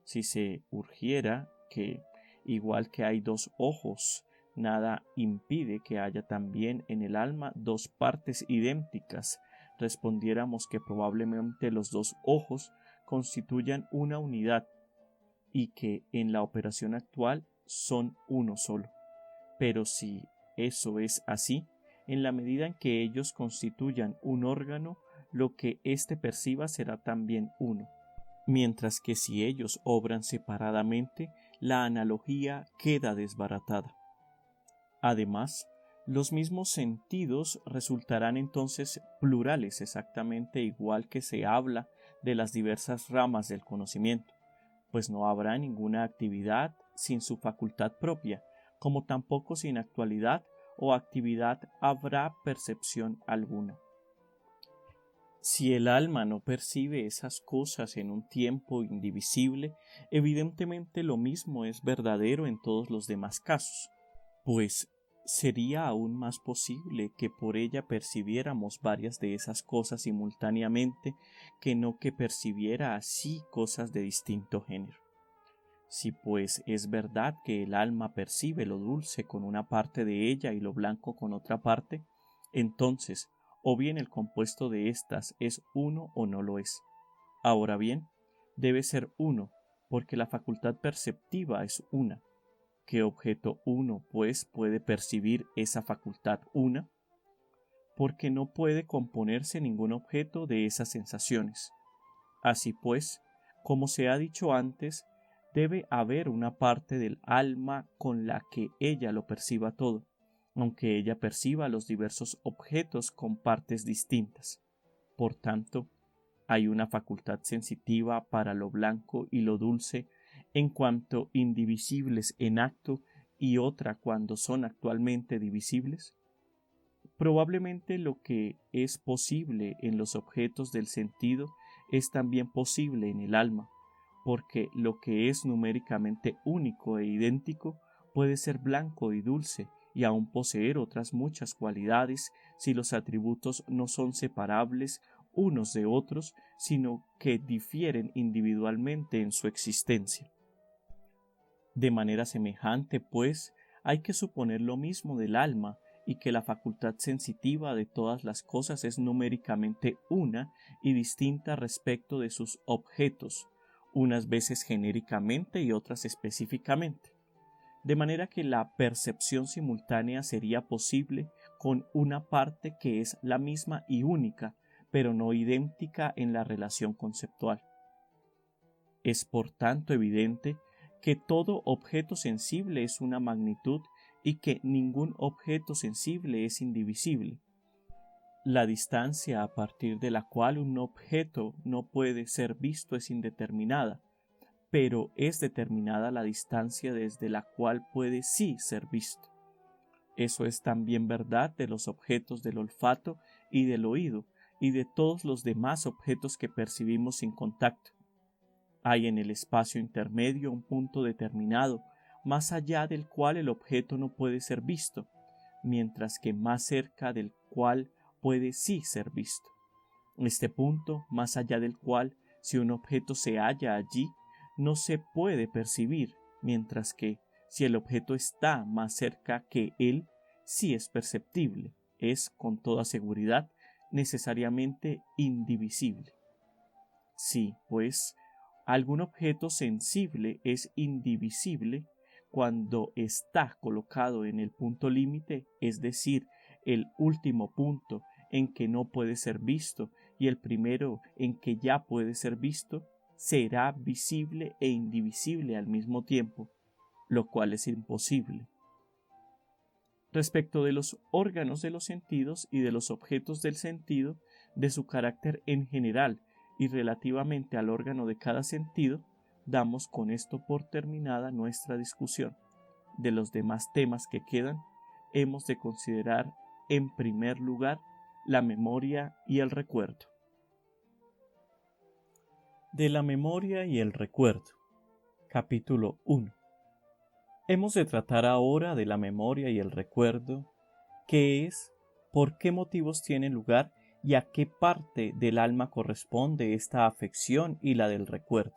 Si se urgiera que, igual que hay dos ojos, nada impide que haya también en el alma dos partes idénticas, respondiéramos que probablemente los dos ojos constituyan una unidad y que en la operación actual son uno solo. Pero si eso es así, en la medida en que ellos constituyan un órgano, lo que éste perciba será también uno, mientras que si ellos obran separadamente, la analogía queda desbaratada. Además, los mismos sentidos resultarán entonces plurales, exactamente igual que se habla de las diversas ramas del conocimiento, pues no habrá ninguna actividad sin su facultad propia, como tampoco sin actualidad o actividad habrá percepción alguna. Si el alma no percibe esas cosas en un tiempo indivisible, evidentemente lo mismo es verdadero en todos los demás casos, pues sería aún más posible que por ella percibiéramos varias de esas cosas simultáneamente que no que percibiera así cosas de distinto género. Si pues es verdad que el alma percibe lo dulce con una parte de ella y lo blanco con otra parte, entonces o bien el compuesto de éstas es uno o no lo es. Ahora bien, debe ser uno, porque la facultad perceptiva es una, qué objeto uno, pues, puede percibir esa facultad una? Porque no puede componerse ningún objeto de esas sensaciones. Así pues, como se ha dicho antes, debe haber una parte del alma con la que ella lo perciba todo, aunque ella perciba los diversos objetos con partes distintas. Por tanto, hay una facultad sensitiva para lo blanco y lo dulce en cuanto indivisibles en acto y otra cuando son actualmente divisibles. Probablemente lo que es posible en los objetos del sentido es también posible en el alma, porque lo que es numéricamente único e idéntico puede ser blanco y dulce y aún poseer otras muchas cualidades si los atributos no son separables unos de otros, sino que difieren individualmente en su existencia. De manera semejante, pues, hay que suponer lo mismo del alma, y que la facultad sensitiva de todas las cosas es numéricamente una y distinta respecto de sus objetos, unas veces genéricamente y otras específicamente, de manera que la percepción simultánea sería posible con una parte que es la misma y única, pero no idéntica en la relación conceptual. Es por tanto evidente que todo objeto sensible es una magnitud y que ningún objeto sensible es indivisible. La distancia a partir de la cual un objeto no puede ser visto es indeterminada, pero es determinada la distancia desde la cual puede sí ser visto. Eso es también verdad de los objetos del olfato y del oído y de todos los demás objetos que percibimos sin contacto. Hay en el espacio intermedio un punto determinado, más allá del cual el objeto no puede ser visto, mientras que más cerca del cual puede sí ser visto. Este punto, más allá del cual, si un objeto se halla allí, no se puede percibir, mientras que, si el objeto está más cerca que él, sí es perceptible, es, con toda seguridad, necesariamente indivisible. Si, pues, algún objeto sensible es indivisible cuando está colocado en el punto límite, es decir, el último punto en que no puede ser visto y el primero en que ya puede ser visto, será visible e indivisible al mismo tiempo, lo cual es imposible. Respecto de los órganos de los sentidos y de los objetos del sentido, de su carácter en general y relativamente al órgano de cada sentido, damos con esto por terminada nuestra discusión. De los demás temas que quedan, hemos de considerar en primer lugar la memoria y el recuerdo. De la memoria y el recuerdo. Capítulo 1. Hemos de tratar ahora de la memoria y el recuerdo, qué es, por qué motivos tiene lugar y a qué parte del alma corresponde esta afección y la del recuerdo.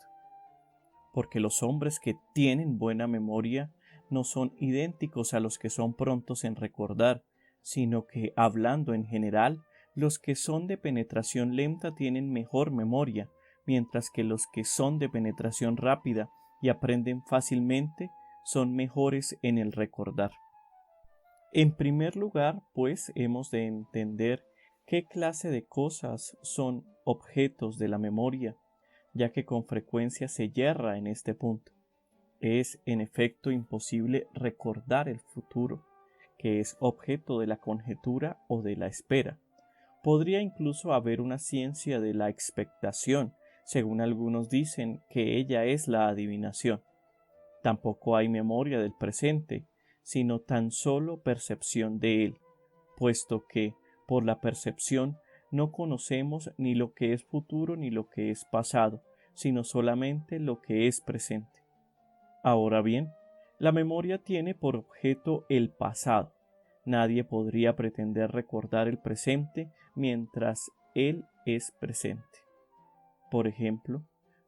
Porque los hombres que tienen buena memoria no son idénticos a los que son prontos en recordar, sino que, hablando en general, los que son de penetración lenta tienen mejor memoria, mientras que los que son de penetración rápida y aprenden fácilmente son mejores en el recordar. En primer lugar, pues, hemos de entender qué clase de cosas son objetos de la memoria, ya que con frecuencia se yerra en este punto. Es, en efecto, imposible recordar el futuro, que es objeto de la conjetura o de la espera. Podría incluso haber una ciencia de la expectación, según algunos dicen que ella es la adivinación. Tampoco hay memoria del presente, sino tan solo percepción de él, puesto que, por la percepción, no conocemos ni lo que es futuro ni lo que es pasado, sino solamente lo que es presente. Ahora bien, la memoria tiene por objeto el pasado. Nadie podría pretender recordar el presente mientras él es presente. Por ejemplo,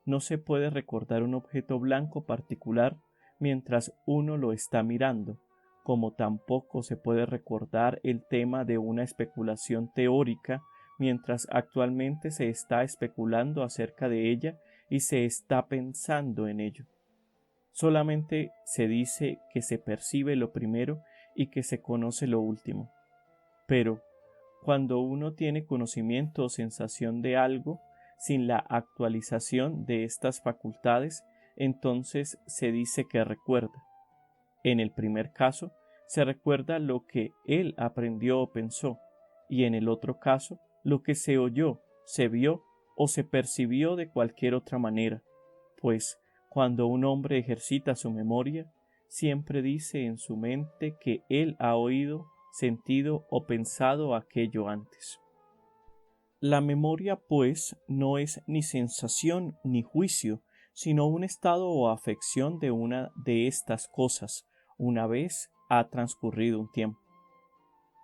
no se puede recordar un objeto blanco particular mientras uno lo está mirando, como tampoco se puede recordar el tema de una especulación teórica mientras actualmente se está especulando acerca de ella y se está pensando en ello. Solamente se dice que se percibe lo primero y que se conoce lo último. Pero, cuando uno tiene conocimiento o sensación de algo, sin la actualización de estas facultades, entonces se dice que recuerda. En el primer caso, se recuerda lo que él aprendió o pensó, y en el otro caso, lo que se oyó, se vio o se percibió de cualquier otra manera, pues cuando un hombre ejercita su memoria, siempre dice en su mente que él ha oído, sentido o pensado aquello antes. La memoria, pues, no es ni sensación ni juicio, sino un estado o afección de una de estas cosas, una vez ha transcurrido un tiempo.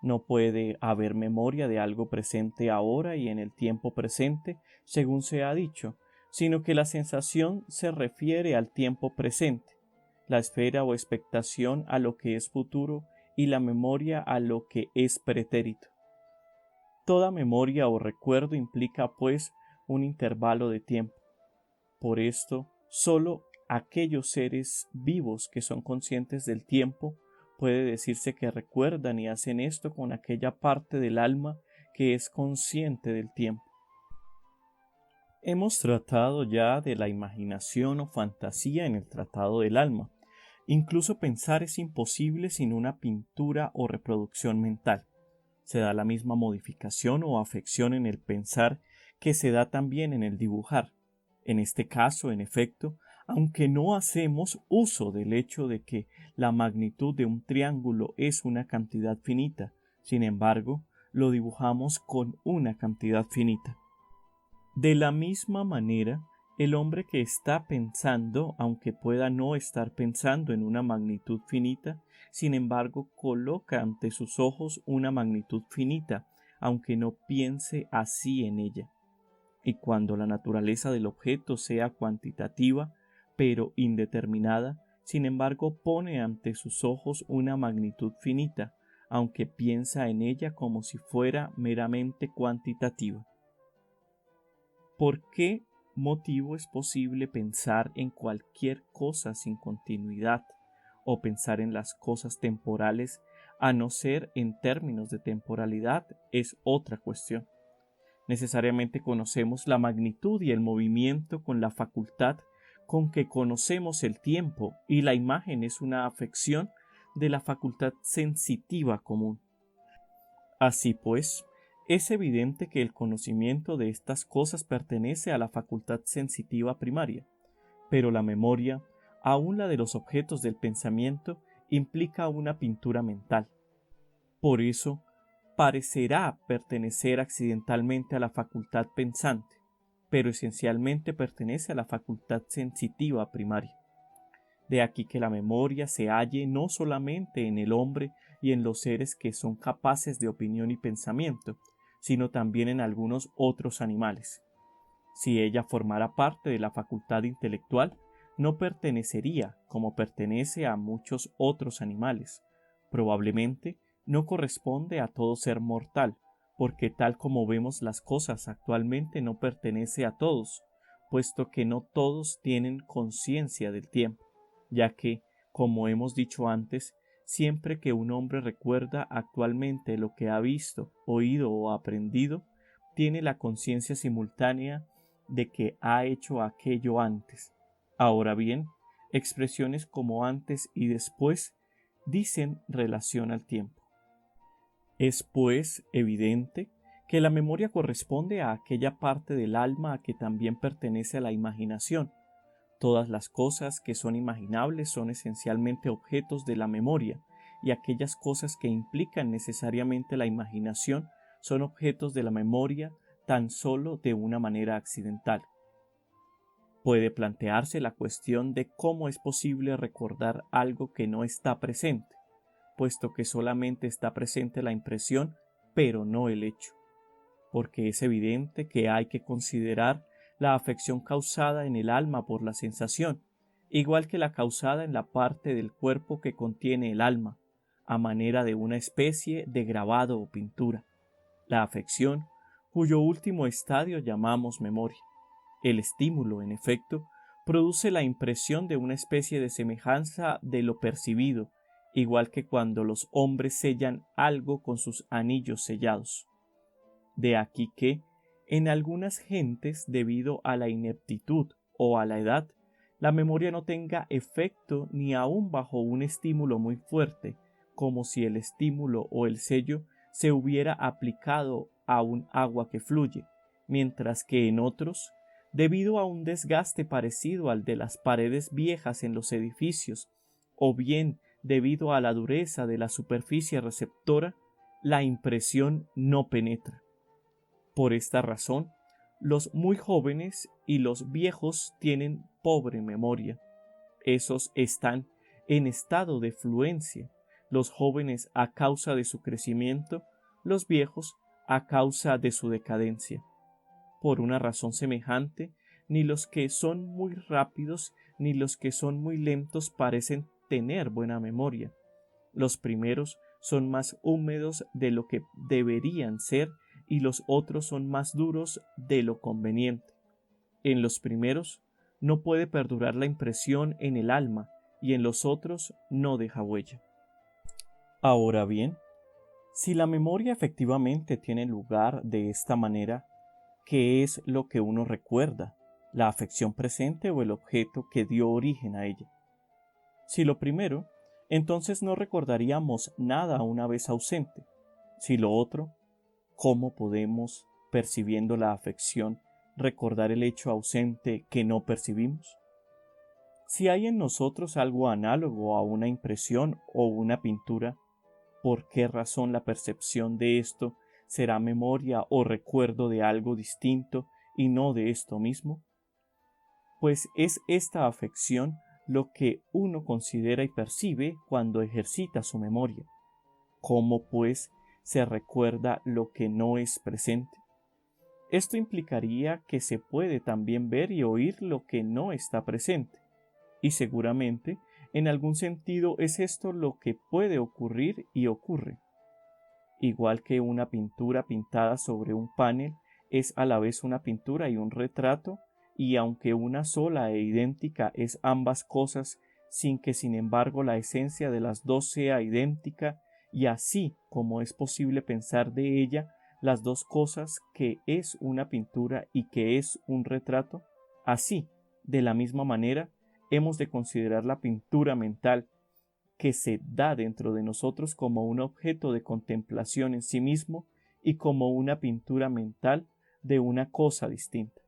No puede haber memoria de algo presente ahora y en el tiempo presente, según se ha dicho, sino que la sensación se refiere al tiempo presente, la esfera o expectación a lo que es futuro y la memoria a lo que es pretérito. Toda memoria o recuerdo implica, pues, un intervalo de tiempo. Por esto, sólo aquellos seres vivos que son conscientes del tiempo puede decirse que recuerdan y hacen esto con aquella parte del alma que es consciente del tiempo. Hemos tratado ya de la imaginación o fantasía en el Tratado del Alma. Incluso pensar es imposible sin una pintura o reproducción mental. Se da la misma modificación o afección en el pensar que se da también en el dibujar. En este caso, en efecto, aunque no hacemos uso del hecho de que la magnitud de un triángulo es una cantidad finita, sin embargo, lo dibujamos con una cantidad finita. De la misma manera, el hombre que está pensando, aunque pueda no estar pensando en una magnitud finita, sin embargo, coloca ante sus ojos una magnitud finita, aunque no piense así en ella. Y cuando la naturaleza del objeto sea cuantitativa, pero indeterminada, sin embargo, pone ante sus ojos una magnitud finita, aunque piensa en ella como si fuera meramente cuantitativa. ¿Por qué motivo es posible pensar en cualquier cosa sin continuidad o pensar en las cosas temporales a no ser en términos de temporalidad? Es otra cuestión. Necesariamente conocemos la magnitud y el movimiento con la facultad con que conocemos el tiempo, y la imagen es una afección de la facultad sensitiva común. Así pues, es evidente que el conocimiento de estas cosas pertenece a la facultad sensitiva primaria, pero la memoria, aun la de los objetos del pensamiento, implica una pintura mental. Por eso, parecerá pertenecer accidentalmente a la facultad pensante, pero esencialmente pertenece a la facultad sensitiva primaria. De aquí que la memoria se halle no solamente en el hombre y en los seres que son capaces de opinión y pensamiento, sino también en algunos otros animales. Si ella formara parte de la facultad intelectual, no pertenecería como pertenece a muchos otros animales. Probablemente no corresponde a todo ser mortal, porque tal como vemos las cosas actualmente no pertenece a todos, puesto que no todos tienen conciencia del tiempo, ya que, como hemos dicho antes, siempre que un hombre recuerda actualmente lo que ha visto, oído o aprendido, tiene la conciencia simultánea de que ha hecho aquello antes. Ahora bien, expresiones como antes y después dicen relación al tiempo. Es, pues, evidente que la memoria corresponde a aquella parte del alma a que también pertenece a la imaginación. Todas las cosas que son imaginables son esencialmente objetos de la memoria, y aquellas cosas que implican necesariamente la imaginación son objetos de la memoria tan solo de una manera accidental. Puede plantearse la cuestión de cómo es posible recordar algo que no está presente, puesto que solamente está presente la impresión, pero no el hecho, porque es evidente que hay que considerar la afección causada en el alma por la sensación, igual que la causada en la parte del cuerpo que contiene el alma, a manera de una especie de grabado o pintura. La afección, cuyo último estadio llamamos memoria. El estímulo, en efecto, produce la impresión de una especie de semejanza de lo percibido, igual que cuando los hombres sellan algo con sus anillos sellados. De aquí que, en algunas gentes, debido a la ineptitud o a la edad, la memoria no tenga efecto ni aun bajo un estímulo muy fuerte, como si el estímulo o el sello se hubiera aplicado a un agua que fluye, mientras que en otros, debido a un desgaste parecido al de las paredes viejas en los edificios, o bien debido a la dureza de la superficie receptora, la impresión no penetra. Por esta razón, los muy jóvenes y los viejos tienen pobre memoria. Esos están en estado de fluencia, los jóvenes a causa de su crecimiento, los viejos a causa de su decadencia. Por una razón semejante, ni los que son muy rápidos ni los que son muy lentos parecen tener buena memoria. Los primeros son más húmedos de lo que deberían ser y los otros son más duros de lo conveniente. En los primeros no puede perdurar la impresión en el alma y en los otros no deja huella. Ahora bien, si la memoria efectivamente tiene lugar de esta manera, ¿qué es lo que uno recuerda? ¿La afección presente o el objeto que dio origen a ella? Si lo primero, entonces no recordaríamos nada una vez ausente. Si lo otro, ¿cómo podemos, percibiendo la afección, recordar el hecho ausente que no percibimos? Si hay en nosotros algo análogo a una impresión o una pintura, ¿por qué razón la percepción de esto será memoria o recuerdo de algo distinto y no de esto mismo? Pues es esta afección lo que uno considera y percibe cuando ejercita su memoria. ¿Cómo, pues, se recuerda lo que no es presente? Esto implicaría que se puede también ver y oír lo que no está presente, y seguramente, en algún sentido, es esto lo que puede ocurrir y ocurre. Igual que una pintura pintada sobre un panel es a la vez una pintura y un retrato, y aunque una sola e idéntica es ambas cosas, sin que sin embargo la esencia de las dos sea idéntica, y así como es posible pensar de ella las dos cosas que es una pintura y que es un retrato, así, de la misma manera, hemos de considerar la pintura mental que se da dentro de nosotros como un objeto de contemplación en sí mismo y como una pintura mental de una cosa distinta.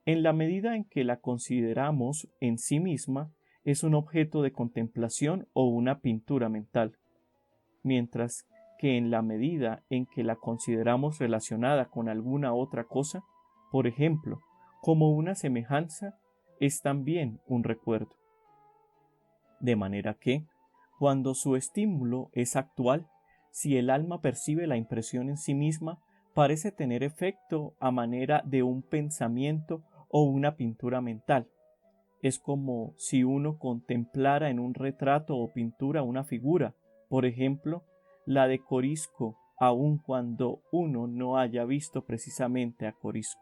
En la medida en que la consideramos en sí misma, es un objeto de contemplación o una pintura mental, mientras que en la medida en que la consideramos relacionada con alguna otra cosa, por ejemplo, como una semejanza, es también un recuerdo. De manera que, cuando su estímulo es actual, si el alma percibe la impresión en sí misma, parece tener efecto a manera de un pensamiento o una pintura mental. Es como si uno contemplara en un retrato o pintura una figura, por ejemplo, la de Corisco, aun cuando uno no haya visto precisamente a Corisco.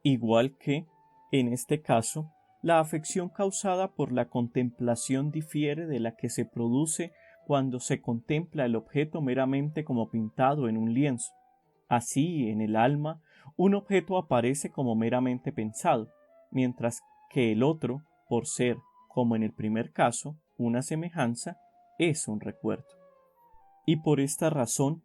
Igual que, en este caso, la afección causada por la contemplación difiere de la que se produce cuando se contempla el objeto meramente como pintado en un lienzo. Así, en el alma, un objeto aparece como meramente pensado, mientras que el otro, por ser, como en el primer caso, una semejanza, es un recuerdo. Y por esta razón,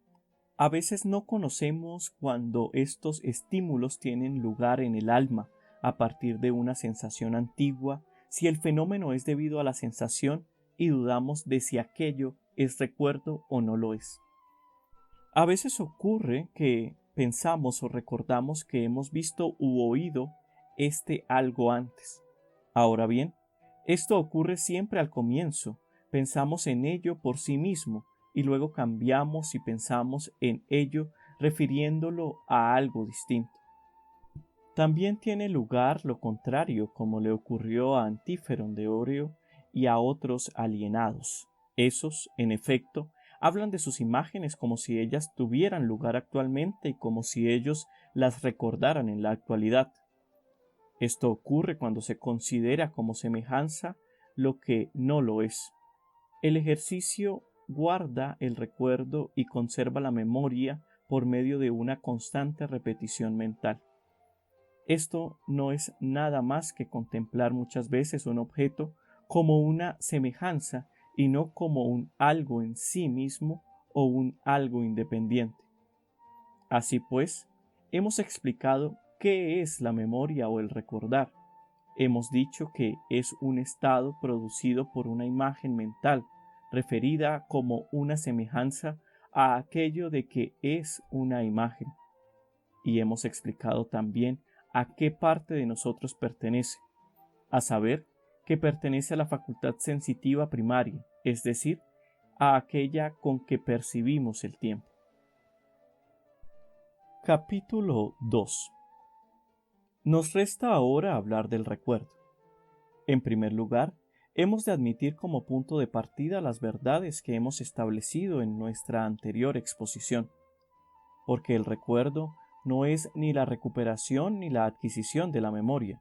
a veces no conocemos cuando estos estímulos tienen lugar en el alma, a partir de una sensación antigua, si el fenómeno es debido a la sensación y dudamos de si aquello es recuerdo o no lo es. A veces ocurre que pensamos o recordamos que hemos visto u oído algo antes. Ahora bien, esto ocurre siempre al comienzo, pensamos en ello por sí mismo y luego cambiamos y pensamos en ello refiriéndolo a algo distinto. También tiene lugar lo contrario, como le ocurrió a Antíferon de Oreo y a otros alienados. Esos, en efecto, hablan de sus imágenes como si ellas tuvieran lugar actualmente y como si ellos las recordaran en la actualidad. Esto ocurre cuando se considera como semejanza lo que no lo es. El ejercicio guarda el recuerdo y conserva la memoria por medio de una constante repetición mental. Esto no es nada más que contemplar muchas veces un objeto como una semejanza y no como un algo en sí mismo o un algo independiente. Así pues, hemos explicado qué es la memoria o el recordar. Hemos dicho que es un estado producido por una imagen mental, referida como una semejanza a aquello de que es una imagen. Y hemos explicado también a qué parte de nosotros pertenece, a saber, que pertenece a la facultad sensitiva primaria, es decir, a aquella con que percibimos el tiempo. Capítulo 2. Nos resta ahora hablar del recuerdo. En primer lugar, hemos de admitir como punto de partida las verdades que hemos establecido en nuestra anterior exposición, porque el recuerdo no es ni la recuperación ni la adquisición de la memoria,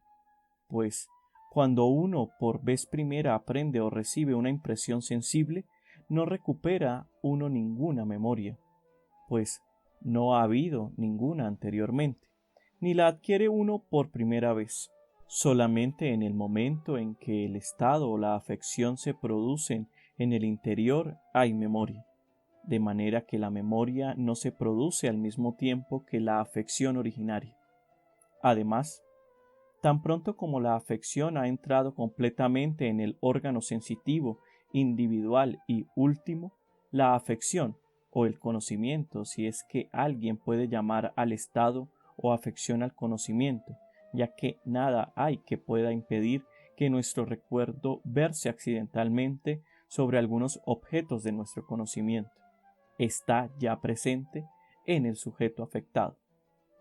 pues cuando uno por vez primera aprende o recibe una impresión sensible, no recupera uno ninguna memoria, pues no ha habido ninguna anteriormente, ni la adquiere uno por primera vez. Solamente en el momento en que el estado o la afección se producen en el interior hay memoria, de manera que la memoria no se produce al mismo tiempo que la afección originaria. Además, tan pronto como la afección ha entrado completamente en el órgano sensitivo, individual y último, la afección, o el conocimiento, si es que alguien puede llamar al estado o afección al conocimiento, ya que nada hay que pueda impedir que nuestro recuerdo verse accidentalmente sobre algunos objetos de nuestro conocimiento. Está ya presente en el sujeto afectado,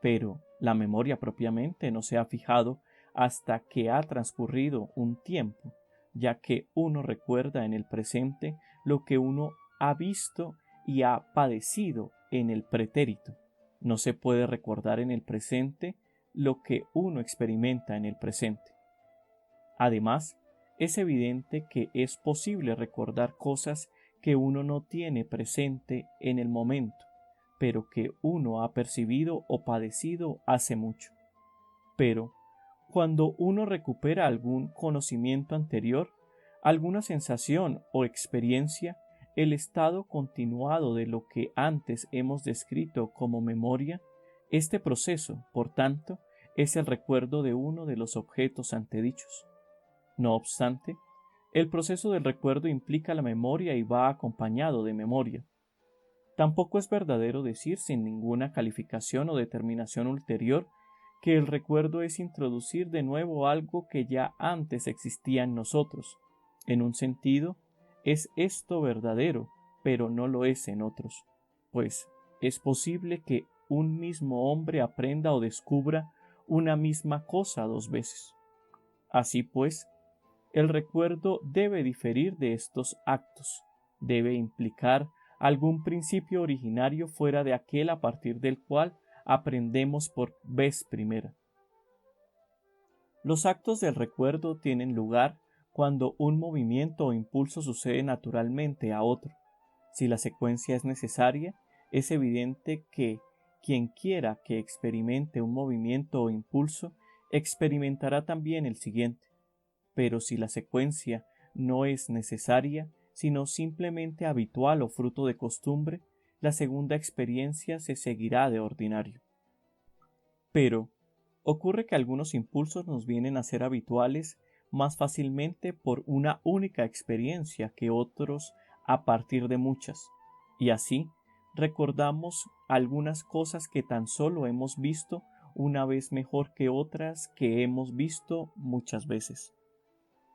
pero la memoria propiamente no se ha fijado hasta que ha transcurrido un tiempo, ya que uno recuerda en el presente lo que uno ha visto y ha padecido en el pretérito. No se puede recordar en el presente lo que uno experimenta en el presente. Además, es evidente que es posible recordar cosas que uno no tiene presente en el momento, pero que uno ha percibido o padecido hace mucho. Pero, cuando uno recupera algún conocimiento anterior, alguna sensación o experiencia, el estado continuado de lo que antes hemos descrito como memoria, este proceso, por tanto, es el recuerdo de uno de los objetos antedichos. No obstante, el proceso del recuerdo implica la memoria y va acompañado de memoria. Tampoco es verdadero decir sin ninguna calificación o determinación ulterior que el recuerdo es introducir de nuevo algo que ya antes existía en nosotros. En un sentido, es esto verdadero, pero no lo es en otros, pues es posible que un mismo hombre aprenda o descubra una misma cosa dos veces. Así pues, el recuerdo debe diferir de estos actos, debe implicar algún principio originario fuera de aquel a partir del cual aprendemos por vez primera. Los actos del recuerdo tienen lugar cuando un movimiento o impulso sucede naturalmente a otro. Si la secuencia es necesaria, es evidente que quien quiera que experimente un movimiento o impulso, experimentará también el siguiente. Pero si la secuencia no es necesaria, sino simplemente habitual o fruto de costumbre, la segunda experiencia se seguirá de ordinario. Pero ocurre que algunos impulsos nos vienen a ser habituales más fácilmente por una única experiencia que otros a partir de muchas, y así recordamos algunas cosas que tan solo hemos visto una vez mejor que otras que hemos visto muchas veces.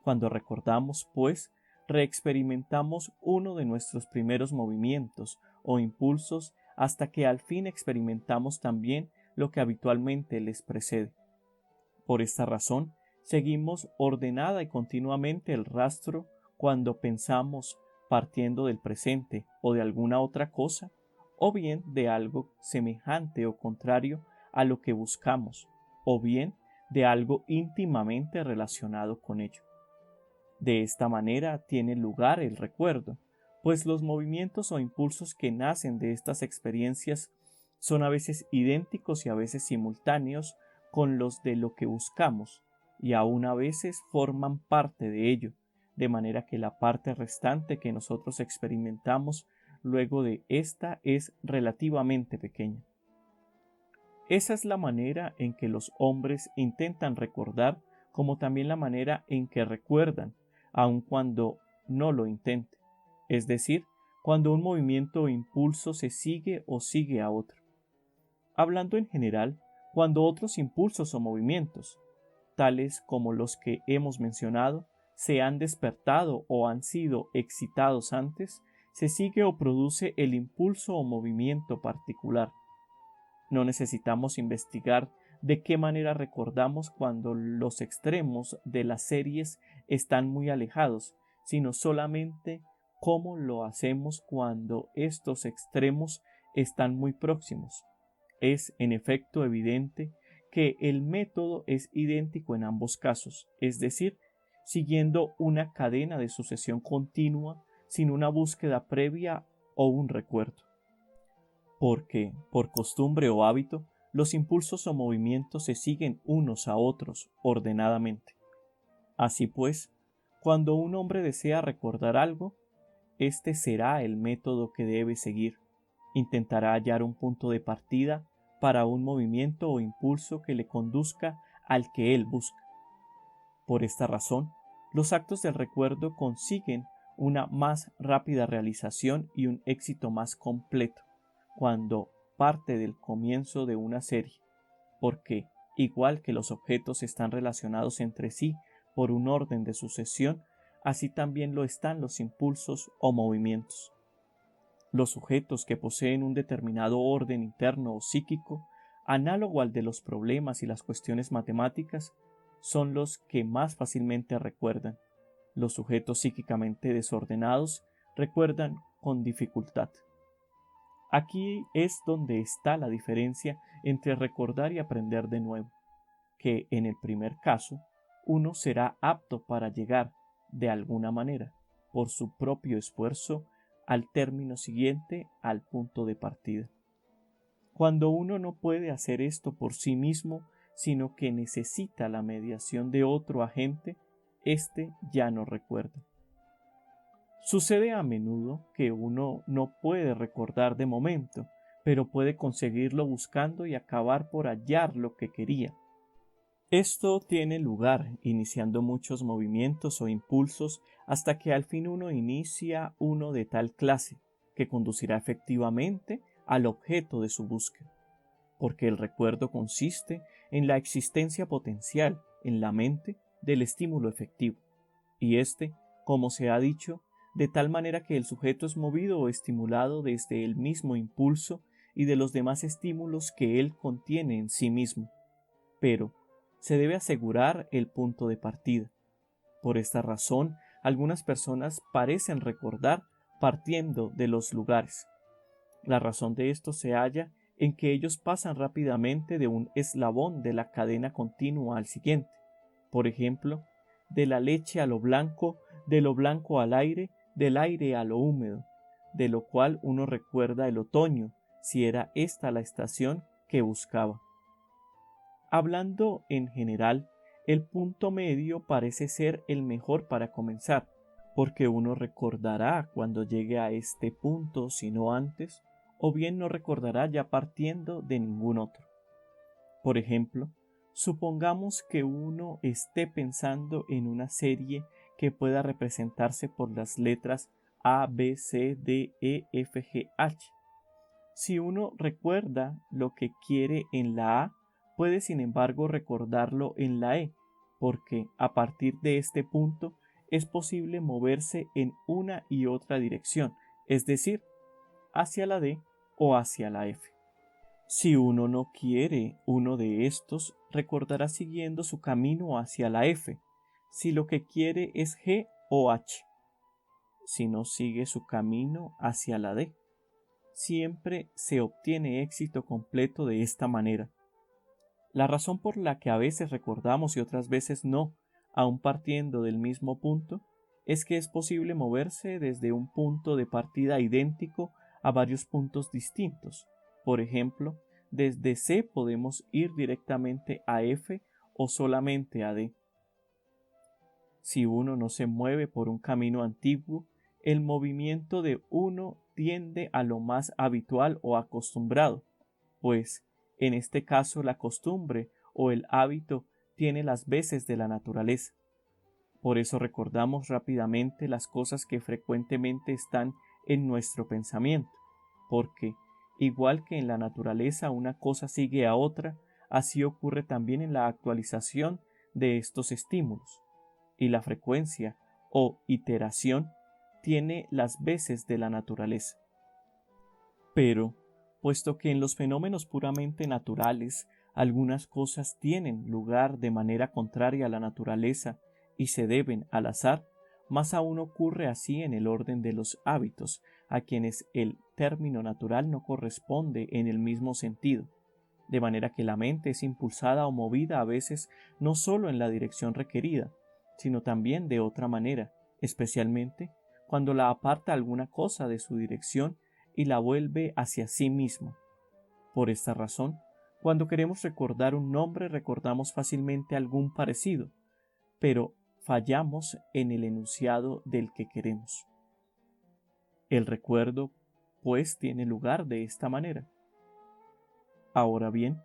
Cuando recordamos, pues, reexperimentamos uno de nuestros primeros movimientos o impulsos hasta que al fin experimentamos también lo que habitualmente les precede. Por esta razón, seguimos ordenada y continuamente el rastro cuando pensamos partiendo del presente o de alguna otra cosa, o bien de algo semejante o contrario a lo que buscamos, o bien de algo íntimamente relacionado con ello. De esta manera tiene lugar el recuerdo, pues los movimientos o impulsos que nacen de estas experiencias son a veces idénticos y a veces simultáneos con los de lo que buscamos, y aún a veces forman parte de ello, de manera que la parte restante que nosotros experimentamos luego de esta es relativamente pequeña. Esa es la manera en que los hombres intentan recordar, como también la manera en que recuerdan, aun cuando no lo intenten, es decir, cuando un movimiento o impulso se sigue o sigue a otro. Hablando en general, cuando otros impulsos o movimientos, tales como los que hemos mencionado, se han despertado o han sido excitados antes, se sigue o produce el impulso o movimiento particular. No necesitamos investigar de qué manera recordamos cuando los extremos de las series están muy alejados, sino solamente cómo lo hacemos cuando estos extremos están muy próximos. Es, en efecto, evidente que el método es idéntico en ambos casos, es decir, siguiendo una cadena de sucesión continua sin una búsqueda previa o un recuerdo. Porque, por costumbre o hábito, los impulsos o movimientos se siguen unos a otros ordenadamente. Así pues, cuando un hombre desea recordar algo, este será el método que debe seguir. Intentará hallar un punto de partida para un movimiento o impulso que le conduzca al que él busca. Por esta razón, los actos del recuerdo consiguen una más rápida realización y un éxito más completo cuando parte del comienzo de una serie, porque, igual que los objetos están relacionados entre sí por un orden de sucesión, así también lo están los impulsos o movimientos. Los sujetos que poseen un determinado orden interno o psíquico, análogo al de los problemas y las cuestiones matemáticas, son los que más fácilmente recuerdan. Los sujetos psíquicamente desordenados recuerdan con dificultad. Aquí es donde está la diferencia entre recordar y aprender de nuevo, que en el primer caso uno será apto para llegar, de alguna manera, por su propio esfuerzo, al término siguiente al punto de partida. Cuando uno no puede hacer esto por sí mismo, sino que necesita la mediación de otro agente, éste ya no recuerda. Sucede a menudo que uno no puede recordar de momento, pero puede conseguirlo buscando y acabar por hallar lo que quería. Esto tiene lugar iniciando muchos movimientos o impulsos hasta que al fin uno inicia uno de tal clase que conducirá efectivamente al objeto de su búsqueda, porque el recuerdo consiste en la existencia potencial en la mente del estímulo efectivo, y éste, como se ha dicho, de tal manera que el sujeto es movido o estimulado desde el mismo impulso y de los demás estímulos que él contiene en sí mismo. Pero se debe asegurar el punto de partida. Por esta razón, algunas personas parecen recordar partiendo de los lugares. La razón de esto se halla en que ellos pasan rápidamente de un eslabón de la cadena continua al siguiente. Por ejemplo, de la leche a lo blanco, de lo blanco al aire, del aire a lo húmedo, de lo cual uno recuerda el otoño, si era esta la estación que buscaba. Hablando en general, el punto medio parece ser el mejor para comenzar, porque uno recordará cuando llegue a este punto si no antes, o bien no recordará ya partiendo de ningún otro. Por ejemplo, supongamos que uno esté pensando en una serie que pueda representarse por las letras A, B, C, D, E, F, G, H. Si uno recuerda lo que quiere en la A, puede sin embargo recordarlo en la E, porque a partir de este punto es posible moverse en una y otra dirección, es decir, hacia la D o hacia la F. Si uno no quiere uno de estos, recordará siguiendo su camino hacia la F, si lo que quiere es G o H. Si no sigue su camino hacia la D. Siempre se obtiene éxito completo de esta manera. La razón por la que a veces recordamos y otras veces no, aun partiendo del mismo punto, es que es posible moverse desde un punto de partida idéntico a varios puntos distintos. Por ejemplo, desde C podemos ir directamente a F o solamente a D. Si uno no se mueve por un camino antiguo, el movimiento de uno tiende a lo más habitual o acostumbrado, pues en este caso la costumbre o el hábito tiene las veces de la naturaleza. Por eso recordamos rápidamente las cosas que frecuentemente están en nuestro pensamiento, porque, igual que en la naturaleza una cosa sigue a otra, así ocurre también en la actualización de estos estímulos, y la frecuencia o iteración tiene las veces de la naturaleza. Pero, puesto que en los fenómenos puramente naturales algunas cosas tienen lugar de manera contraria a la naturaleza y se deben al azar, más aún ocurre así en el orden de los hábitos, a quienes el término natural no corresponde en el mismo sentido, de manera que la mente es impulsada o movida a veces no sólo en la dirección requerida, sino también de otra manera, especialmente cuando la aparta alguna cosa de su dirección y la vuelve hacia sí misma. Por esta razón, cuando queremos recordar un nombre recordamos fácilmente algún parecido, pero fallamos en el enunciado del que queremos. El recuerdo, pues, tiene lugar de esta manera. Ahora bien,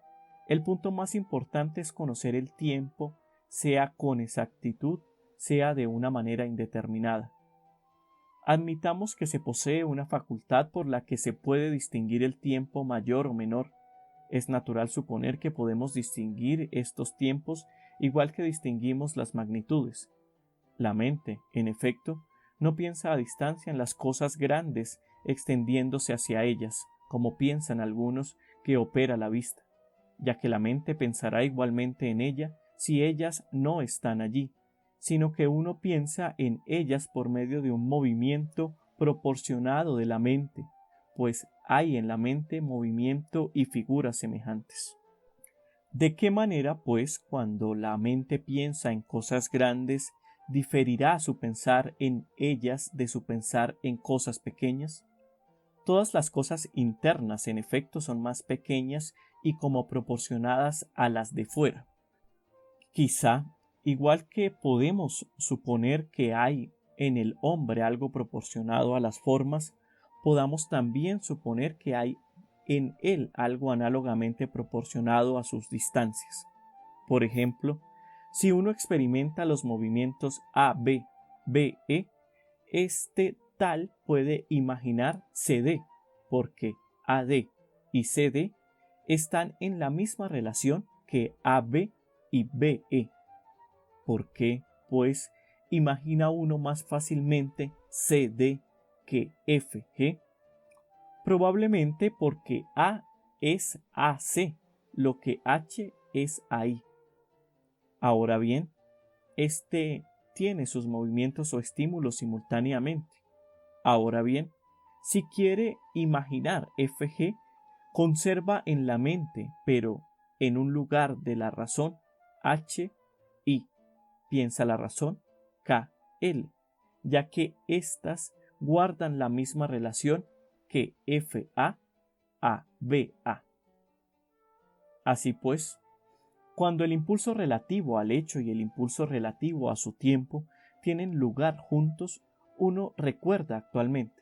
el punto más importante es conocer el tiempo, sea con exactitud, sea de una manera indeterminada. Admitamos que se posee una facultad por la que se puede distinguir el tiempo mayor o menor. Es natural suponer que podemos distinguir estos tiempos igual que distinguimos las magnitudes. La mente, en efecto, no piensa a distancia en las cosas grandes extendiéndose hacia ellas, como piensan algunos que opera la vista, ya que la mente pensará igualmente en ella si ellas no están allí, sino que uno piensa en ellas por medio de un movimiento proporcionado de la mente, pues hay en la mente movimiento y figuras semejantes. ¿De qué manera, pues, cuando la mente piensa en cosas grandes, diferirá su pensar en ellas de su pensar en cosas pequeñas? Todas las cosas internas, en efecto, son más pequeñas y como proporcionadas a las de fuera. Quizá, igual que podemos suponer que hay en el hombre algo proporcionado a las formas, podamos también suponer que hay en él algo análogamente proporcionado a sus distancias. Por ejemplo, si uno experimenta los movimientos A, B, B, E, este tal puede imaginar CD, porque AD y CD están en la misma relación que AB y BE. ¿Por qué, pues, imagina uno más fácilmente CD que FG? Probablemente porque A es AC, lo que H es AI. Ahora bien, este tiene sus movimientos o estímulos simultáneamente. Ahora bien, si quiere imaginar FG, conserva en la mente, pero en un lugar de la razón, H, I. Piensa la razón, K, L, ya que éstas guardan la misma relación que FA a BA. Así pues, cuando el impulso relativo al hecho y el impulso relativo a su tiempo tienen lugar juntos, uno recuerda actualmente.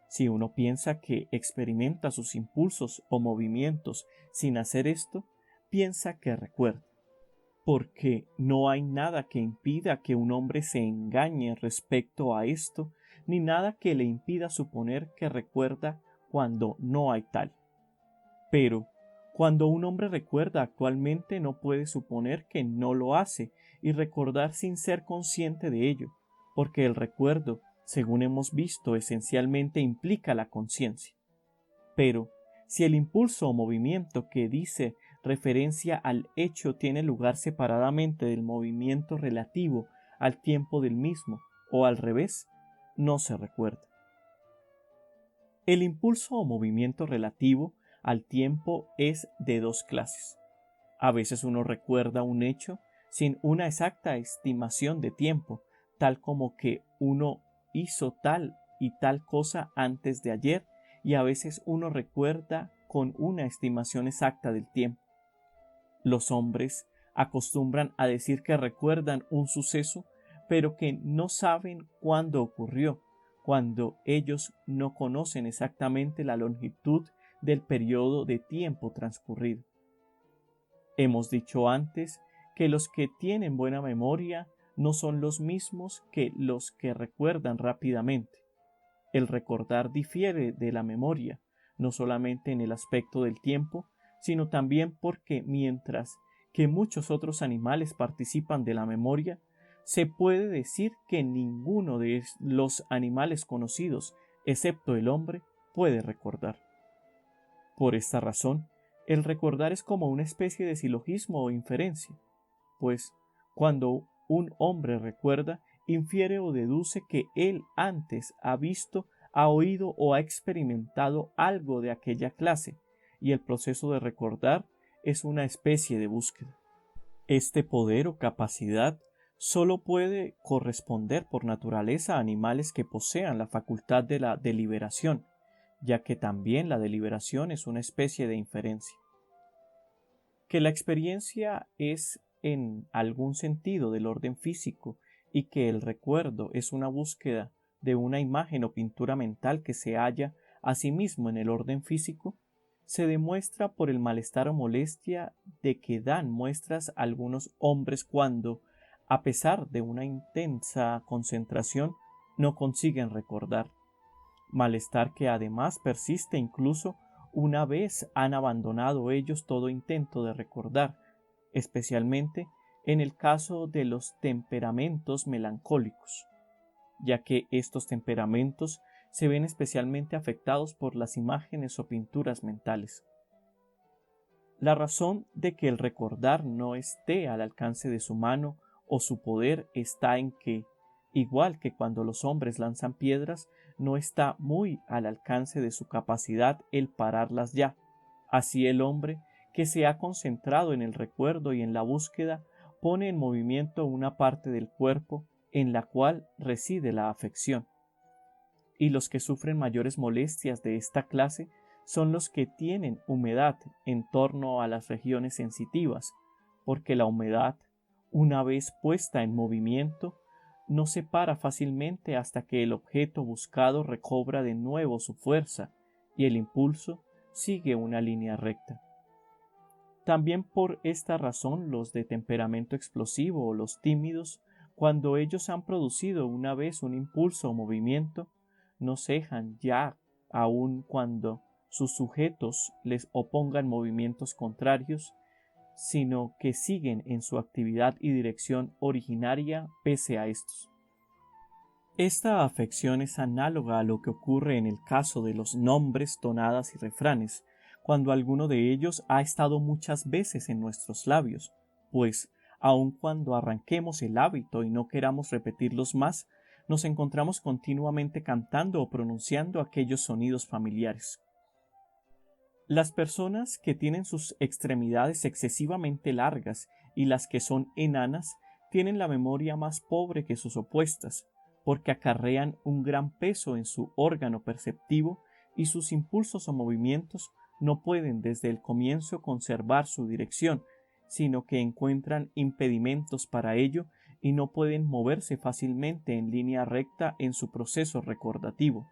Si uno piensa que experimenta sus impulsos o movimientos sin hacer esto, piensa que recuerda, porque no hay nada que impida que un hombre se engañe respecto a esto, ni nada que le impida suponer que recuerda cuando no hay tal. Pero, cuando un hombre recuerda actualmente no puede suponer que no lo hace y recordar sin ser consciente de ello, porque el recuerdo, según hemos visto, esencialmente implica la conciencia. Pero, si el impulso o movimiento que dice referencia al hecho tiene lugar separadamente del movimiento relativo al tiempo del mismo, o al revés, no se recuerda. El impulso o movimiento relativo al tiempo es de dos clases. A veces uno recuerda un hecho sin una exacta estimación de tiempo, tal como que uno hizo tal y tal cosa antes de ayer, y a veces uno recuerda con una estimación exacta del tiempo. Los hombres acostumbran a decir que recuerdan un suceso, pero que no saben cuándo ocurrió, cuando ellos no conocen exactamente la longitud del periodo de tiempo transcurrido. Hemos dicho antes que los que tienen buena memoria no son los mismos que los que recuerdan rápidamente. El recordar difiere de la memoria, no solamente en el aspecto del tiempo, sino también porque mientras que muchos otros animales participan de la memoria, se puede decir que ninguno de los animales conocidos, excepto el hombre, puede recordar. Por esta razón, el recordar es como una especie de silogismo o inferencia, pues cuando un hombre recuerda, infiere o deduce que él antes ha visto, ha oído o ha experimentado algo de aquella clase, y el proceso de recordar es una especie de búsqueda. Este poder o capacidad solo puede corresponder por naturaleza a animales que posean la facultad de la deliberación, ya que también la deliberación es una especie de inferencia. Que la experiencia es en algún sentido del orden físico y que el recuerdo es una búsqueda de una imagen o pintura mental que se halla asimismo en el orden físico, se demuestra por el malestar o molestia de que dan muestras algunos hombres cuando, a pesar de una intensa concentración, no consiguen recordar. Malestar que además persiste incluso una vez han abandonado ellos todo intento de recordar, especialmente en el caso de los temperamentos melancólicos, ya que estos temperamentos se ven especialmente afectados por las imágenes o pinturas mentales. La razón de que el recordar no esté al alcance de su mano o su poder está en que, igual que cuando los hombres lanzan piedras, no está muy al alcance de su capacidad el pararlas ya. Así el hombre, que se ha concentrado en el recuerdo y en la búsqueda, pone en movimiento una parte del cuerpo en la cual reside la afección. Y los que sufren mayores molestias de esta clase son los que tienen humedad en torno a las regiones sensitivas, porque la humedad, una vez puesta en movimiento, no se para fácilmente hasta que el objeto buscado recobra de nuevo su fuerza y el impulso sigue una línea recta. También por esta razón los de temperamento explosivo o los tímidos, cuando ellos han producido una vez un impulso o movimiento, no cejan ya aun cuando sus sujetos les opongan movimientos contrarios, sino que siguen en su actividad y dirección originaria pese a estos. Esta afección es análoga a lo que ocurre en el caso de los nombres, tonadas y refranes, cuando alguno de ellos ha estado muchas veces en nuestros labios, pues, aun cuando arranquemos el hábito y no queramos repetirlos más, nos encontramos continuamente cantando o pronunciando aquellos sonidos familiares. Las personas que tienen sus extremidades excesivamente largas y las que son enanas tienen la memoria más pobre que sus opuestas, porque acarrean un gran peso en su órgano perceptivo y sus impulsos o movimientos no pueden desde el comienzo conservar su dirección, sino que encuentran impedimentos para ello y no pueden moverse fácilmente en línea recta en su proceso recordativo.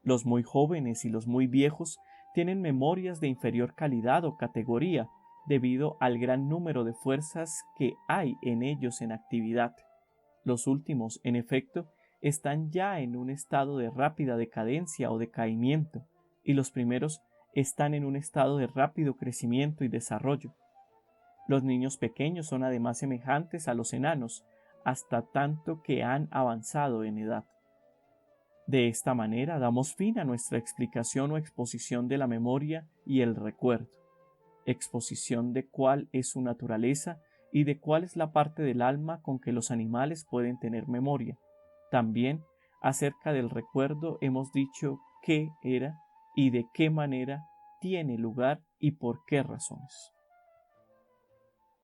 Los muy jóvenes y los muy viejos tienen memorias de inferior calidad o categoría debido al gran número de fuerzas que hay en ellos en actividad. Los últimos, en efecto, están ya en un estado de rápida decadencia o decaimiento, y los primeros están en un estado de rápido crecimiento y desarrollo. Los niños pequeños son además semejantes a los enanos, hasta tanto que han avanzado en edad. De esta manera damos fin a nuestra explicación o exposición de la memoria y el recuerdo, exposición de cuál es su naturaleza y de cuál es la parte del alma con que los animales pueden tener memoria. También acerca del recuerdo hemos dicho qué era y de qué manera tiene lugar y por qué razones.